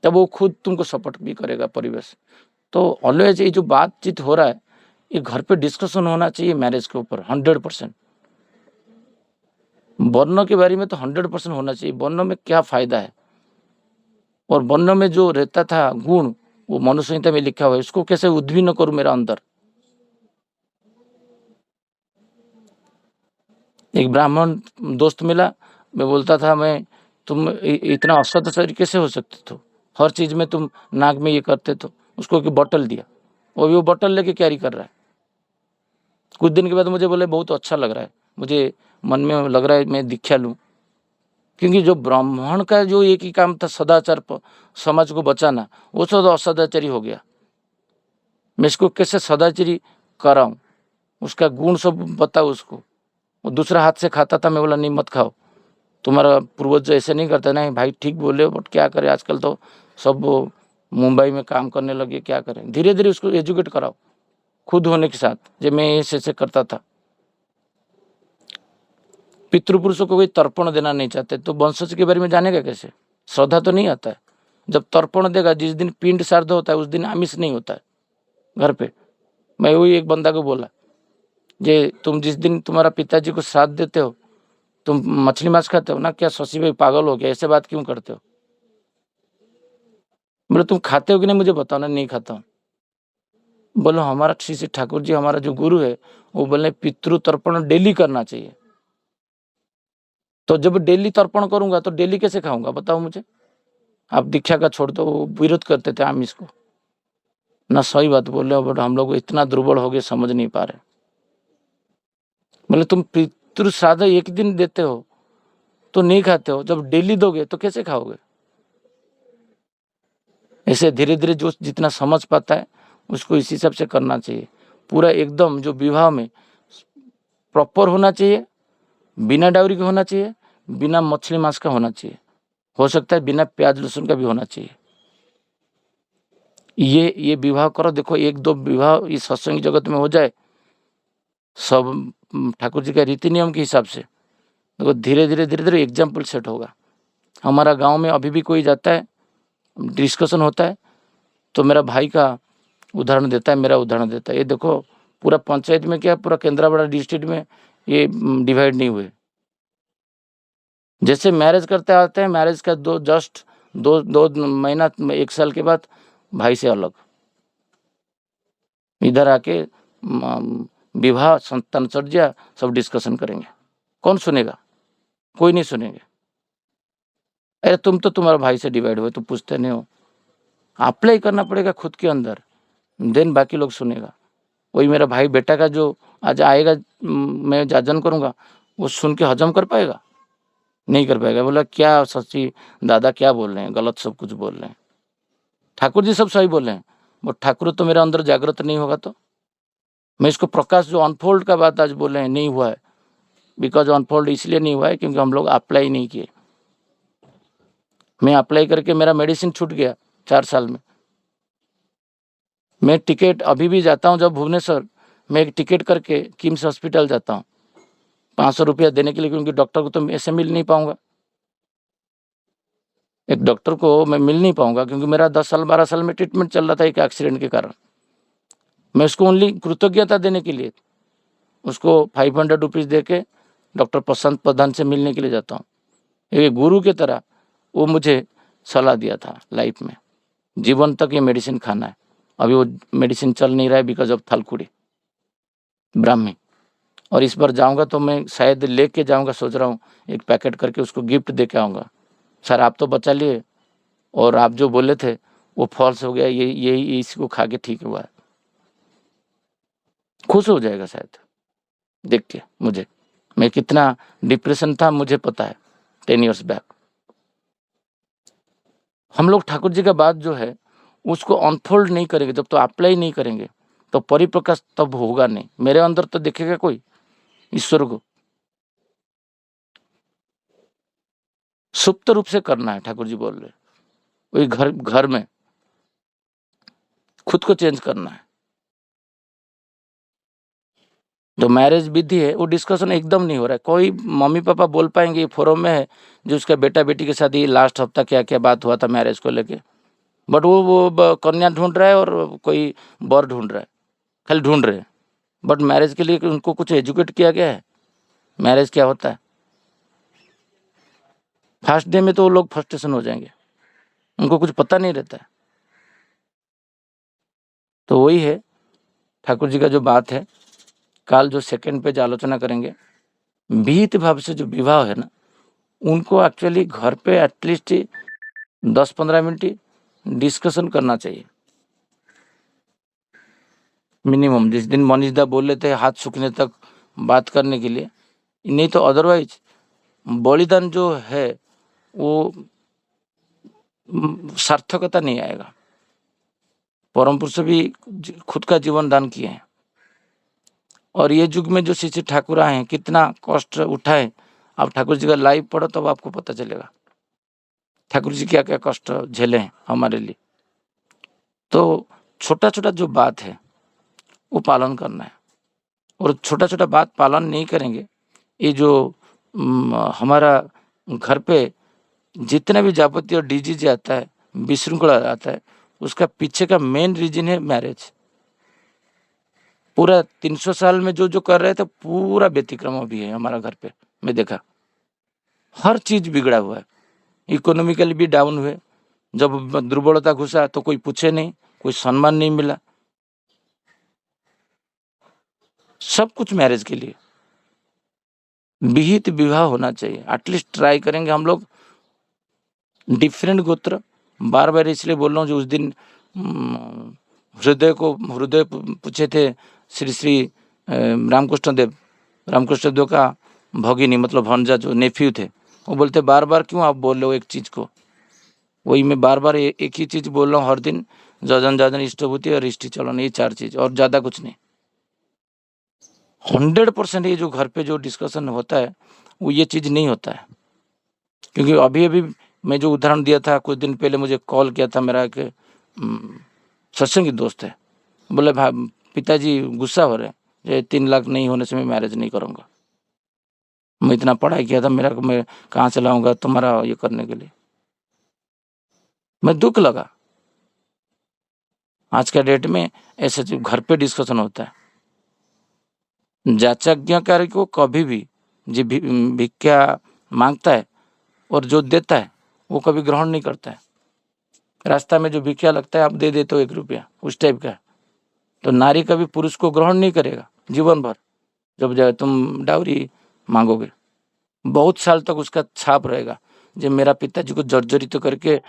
तब वो खुद तुमको सपोर्ट भी करेगा परिवेश। तो ऑलवेज ये जो बातचीत हो रहा है, ये घर पे डिस्कशन होना चाहिए मैरिज के ऊपर 100%। वर्णों के बारे में तो 100% होना चाहिए। वर्णों में क्या फायदा है और वर्णों में जो रहता था गुण, वो मनुष्य संहिता में लिखा हुआ है, उसको कैसे उद्विन्न करूं मेरा अंदर। एक ब्राह्मण दोस्त मिला, मैं बोलता था मैं तुम इतना असत शरीर कैसे हो सकते थे, हर चीज में तुम नाक में ये करते तो। उसको एक बॉटल दिया, वो बॉटल लेके कैरी कर रहा है। कुछ दिन के बाद मुझे बोले बहुत अच्छा लग रहा है, मुझे मन में लग रहा है मैं दीक्षा लूं, क्योंकि जो ब्राह्मण का जो एक ही काम था सदाचार समाज को बचाना, वो तो असदाचारी हो गया। मैं इसको कैसे सदाचारी कराऊं, उसका गुण सब बताओ उसको। वो दूसरा हाथ से खाता था, मैं बोला नहीं मत खाओ, तुम्हारा पूर्वज ऐसे नहीं करता। नहीं भाई ठीक बोले, बट क्या करें आजकल तो सब मुंबई में काम करने लगे, क्या करें। धीरे धीरे उसको एजुकेट कराओ खुद होने के साथ, जब मैं ऐसे करता था। पितृपुरुषों को कोई तर्पण देना नहीं चाहते तो वंशज के बारे में जानेगा कैसे, श्रद्धा तो नहीं आता है। जब तर्पण देगा, जिस दिन पिंड श्राद्ध होता है उस दिन आमिष नहीं होता है घर पे। मैं वही एक बंदा को बोला, जे तुम जिस दिन तुम्हारा पिताजी को श्राद्ध देते हो तुम मछली मांस खाते हो ना, क्या शशि भाई पागल हो गया, ऐसे बात क्यों करते हो। बोले तुम खाते हो कि नहीं मुझे बताओ ना। नहीं खाता हूँ। बोलो हमारा श्री ठाकुर जी हमारा जो गुरु है वो बोले पितृ तर्पण डेली करना चाहिए। तो जब डेली तर्पण करूंगा तो डेली कैसे खाऊंगा बताओ मुझे। आप दीक्षा का छोड़ दो, वो विरोध करते थे आमिष को ना। सही बात बोल रहे हो, बट हम लोग इतना दुर्बल हो गए समझ नहीं पा रहे। बोले तुम पितृ श्राद्ध एक दिन देते हो तो नहीं खाते हो, जब डेली दोगे तो कैसे खाओगे। ऐसे धीरे धीरे जो जितना समझ पाता है उसको इसी हिसाब से करना चाहिए। पूरा एकदम जो विवाह में प्रॉपर होना चाहिए, बिना डाउरी के होना चाहिए, बिना मछली मांस का होना चाहिए, हो सकता है बिना प्याज लहसुन का भी होना चाहिए। ये विवाह करो। देखो एक दो विवाह इस सत्संग जगत में हो जाए सब ठाकुर जी का रीति नियम के हिसाब से, देखो धीरे धीरे एग्जाम्पल सेट होगा। हमारा गांव में अभी भी कोई जाता है, डिस्कशन होता है तो मेरा भाई का उदाहरण देता है, मेरा उदाहरण देता है। ये देखो पूरा पंचायत में क्या, पूरा केंद्रापड़ा डिस्ट्रिक्ट में ये डिवाइड नहीं हुए। जैसे मैरिज करते आते हैं, मैरिज का दो महीना 1 साल के बाद भाई से अलग, इधर आके विवाह संतान चर्या सब डिस्कशन करेंगे। कौन सुनेगा, कोई नहीं सुनेंगे। अरे तुम तो तुम्हारा भाई से डिवाइड हुए, तुम पूछते नहीं हो। अप्लाई करना पड़ेगा खुद के अंदर, देन बाकी लोग सुनेगा। वही मेरा भाई बेटा का जो आज आएगा, मैं जाजन करूंगा, वो सुन के हजम कर पाएगा, नहीं कर पाएगा। बोला क्या सच्ची दादा क्या बोल रहे हैं, गलत सब कुछ बोल रहे हैं। ठाकुर जी सब सही बोल रहे हैं, वो ठाकुर तो मेरे अंदर जागृत नहीं होगा तो मैं इसको प्रकाश जो अनफोल्ड का बात आज बोल रहे हैं नहीं हुआ है। बिकॉज अनफोल्ड इसलिए नहीं हुआ है क्योंकि हम लोग अप्लाई नहीं किए। मैं अप्लाई करके मेरा मेडिसिन छूट गया 4 साल में। मैं टिकट अभी भी जाता हूँ, जब भुवनेश्वर मैं एक टिकट करके किम्स हॉस्पिटल जाता हूँ 500 रुपया देने के लिए, क्योंकि डॉक्टर को तो ऐसे मिल नहीं पाऊंगा। एक डॉक्टर को मैं मिल नहीं पाऊंगा क्योंकि मेरा 10 साल 12 साल में ट्रीटमेंट चल रहा था एक एक्सीडेंट के कारण। मैं उसको ओनली कृतज्ञता देने के लिए उसको 500 रुपीज़ दे के डॉक्टर प्रशांत प्रधान से मिलने के लिए जाता हूँ। एक गुरु की तरह वो मुझे सलाह दिया था लाइफ में, जीवन तक ये मेडिसिन खाना है। अभी वो मेडिसिन चल नहीं रहा है बिकॉज ऑफ थालकुड़ी ब्राह्मी। और इस बार जाऊंगा तो मैं शायद लेके जाऊंगा, सोच रहा हूँ एक पैकेट करके उसको गिफ्ट दे के आऊँगा। सर आप तो बचा लिए और आप जो बोले थे वो फॉल्स हो गया, ये इसको खा के ठीक हुआ है। खुश हो जाएगा शायद देख के मुझे, मैं कितना डिप्रेशन था मुझे पता है 10 इयर्स बैक। हम लोग ठाकुर जी का बात जो है उसको अनफोल्ड नहीं करेंगे, जब तो अप्लाई नहीं करेंगे तो परिप्रकाश तब होगा नहीं। मेरे अंदर तो देखेगा कोई ईश्वर को। सुप्त रूप से करना है, ठाकुर जी बोल रहे, वही घर में खुद को चेंज करना है। जो मैरिज विधि है वो डिस्कशन एकदम नहीं हो रहा है। कोई मम्मी पापा बोल पाएंगे ये फोरम में है जो उसका बेटा बेटी के साथ ये लास्ट हफ्ता क्या क्या बात हुआ था मैरिज को लेके, बट वो कन्या ढूंढ रहा है और कोई बर ढूंढ रहा है, खाली ढूंढ रहे हैं। बट मैरिज के लिए उनको कुछ एजुकेट किया गया है, मैरिज क्या होता है। फर्स्ट डे में तो वो लोग फ्रस्ट्रेशन हो जाएंगे, उनको कुछ पता नहीं रहता है। तो वही है ठाकुर जी का जो बात है, काल जो सेकंड पेज आलोचना करेंगे, विहित भाव से जो विवाह है ना, उनको एक्चुअली घर पे एटलीस्ट 10-15 मिनट डिस्कशन करना चाहिए मिनिमम। जिस दिन मनीष दा बोल लेते हैं हाथ सूखने तक बात करने के लिए, नहीं तो अदरवाइज बलिदान जो है वो सार्थकता नहीं आएगा। परम पुरुष भी खुद का जीवन दान किए हैं, और ये युग में जो श्री श्री ठाकुर आए हैं कितना कष्ट उठाए, आप ठाकुर जी का लाइव पढ़ो तब आपको पता चलेगा ठाकुर जी क्या क्या कष्ट झेले हैं हमारे लिए। तो छोटा छोटा जो बात है वो पालन करना है, और छोटा छोटा बात पालन नहीं करेंगे, ये जो हमारा घर पे जितना भी जापत्य और डिजीज आता है, विशृंखला आता है, उसका पीछे का मेन रीजन है मैरिज। पूरा 300 साल में जो जो कर रहे थे पूरा व्यतिक्रम भी है हमारा घर पे। मैं देखा हर चीज बिगड़ा हुआ है, इकोनॉमिकली भी डाउन हुए। जब दुर्बलता घुसा तो कोई पूछे नहीं, कोई सम्मान नहीं मिला, सब कुछ मैरिज के लिए। विहित विवाह होना चाहिए, एटलीस्ट ट्राई करेंगे हम लोग। डिफरेंट गोत्र, बार बार इसलिए बोल रहा हूँ, जो उस दिन हृदय पूछे थे श्री श्री रामकृष्ण देव का भगिनी मतलब भंजा जो नेफ्यू थे, वो बोलते बार बार क्यों आप बोल रहे हो एक चीज को। वही मैं बार बार एक ही चीज बोल रहा हूँ हर दिन, जजन इष्टभूति और इष्टि चलन, ये 4 चीज और ज्यादा कुछ नहीं। 100% ये जो घर पे जो डिस्कशन होता है वो ये चीज नहीं होता है। क्योंकि अभी मैं जो उदाहरण दिया था, कुछ दिन पहले मुझे कॉल किया था मेरा एक सत्संगी दोस्त है, बोले भाई पिताजी गुस्सा हो रहे हैं, ये 3 लाख नहीं होने से मैं मैरिज नहीं करूंगा। मैं इतना पढ़ाई किया था, मैं कहाँ से लाऊंगा तुम्हारा ये करने के लिए। मैं दुख लगा। आज का डेट में ऐसे घर पे डिस्कशन होता है। जाचज्ञकारी को कभी भी जो भिक्षा मांगता है और जो देता है वो कभी ग्रहण नहीं करता है। रास्ता में जो भिक्षा लगता है आप दे देते हो 1 रुपया, उस टाइप का। तो नारी कभी पुरुष को ग्रहण नहीं करेगा जीवन भर। जब तुम डाउरी मांगोगे बहुत साल तक उसका छाप रहेगा। जब मेरा पिताजी को जर्जरित तो करके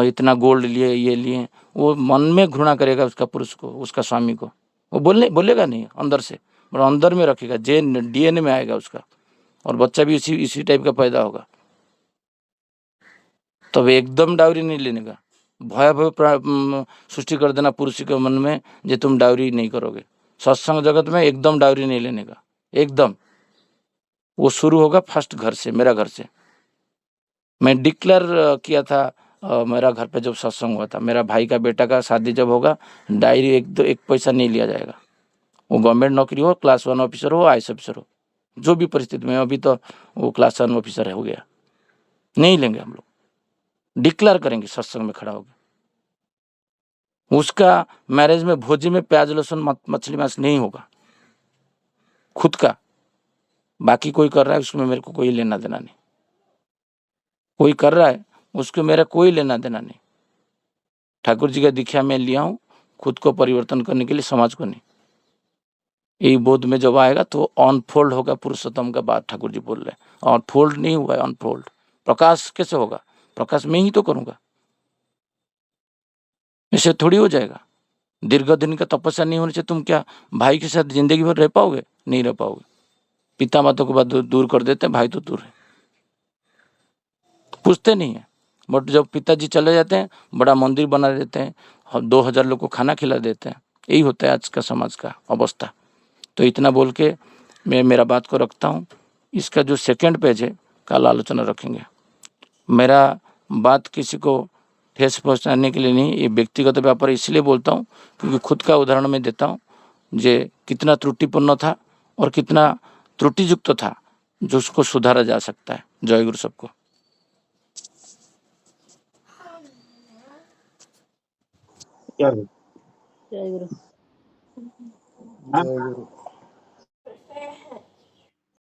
इतना गोल्ड लिए ये लिए, वो मन में घृणा करेगा उसका पुरुष को, उसका स्वामी को। वो बोलेगा नहीं अंदर से, और अंदर में रखेगा, डीएनए में आएगा उसका, और बच्चा भी इसी टाइप का पैदा होगा। तब एकदम डाउरी नहीं लेने का, भय सृष्टि कर देना पुरुष के मन में, जे तुम डाउरी नहीं करोगे। सत्संग जगत में एकदम डाउरी नहीं लेने का, एकदम। वो शुरू होगा फर्स्ट घर से, मेरा घर से। मैं डिक्लेयर किया था मेरा घर पे जब सत्संग हुआ था, मेरा भाई का बेटा का शादी जब होगा, डायरी 1 पैसा नहीं लिया जाएगा। वो गवर्नमेंट नौकरी हो, क्लास 1 ऑफिसर हो, आईएएस ऑफिसर हो, जो भी परिस्थिति में। अभी तो वो क्लास 1 ऑफिसर हो गया, नहीं लेंगे हम लोग। डिक्लेयर करेंगे सत्संग में खड़ा होकर। उसका मैरिज में भोजी में प्याज लहसुन मछली मांस नहीं होगा, खुद का। बाकी कोई कर रहा है उसमें मेरे को कोई लेना देना नहीं, कोई कर रहा है उसको मेरा कोई लेना देना नहीं। ठाकुर जी का दीक्षा मैं लिया हूँ खुद को परिवर्तन करने के लिए, समाज को नहीं। यही बोध में जब आएगा तो अनफोल्ड होगा पुरुषोत्तम का बात ठाकुर जी बोल रहे हैं। अनफोल्ड नहीं हुआ है, अनफोल्ड। प्रकाश कैसे होगा? प्रकाश मैं ही तो करूंगा, ऐसे थोड़ी हो जाएगा। दीर्घ दिन का तपस्या नहीं होने से तुम क्या भाई के साथ जिंदगी भर रह पाओगे? नहीं रह पाओगे। पिता माता को बात दूर कर देते हैं, भाई तो दूर है, पूछते नहीं है। बट जब पिताजी चले जाते हैं बड़ा मंदिर बना देते हैं, 2000 लोग को खाना खिला देते हैं। यही होता है आज का समाज का अवस्था। तो इतना बोल के मैं मेरा बात को रखता हूँ। इसका जो सेकंड पेज है कल आलोचना रखेंगे। मेरा बात किसी को ठेस पहुँचाने के लिए नहीं, ये व्यक्तिगत व्यापार इसलिए बोलता हूँ क्योंकि खुद का उदाहरण मैं देता हूँ, जे कितना त्रुटिपूर्ण था और कितना त्रुटियुक्त था, जो उसको सुधारा जा सकता है। जय गुरु सबको। जय गुरु। जय गुरु।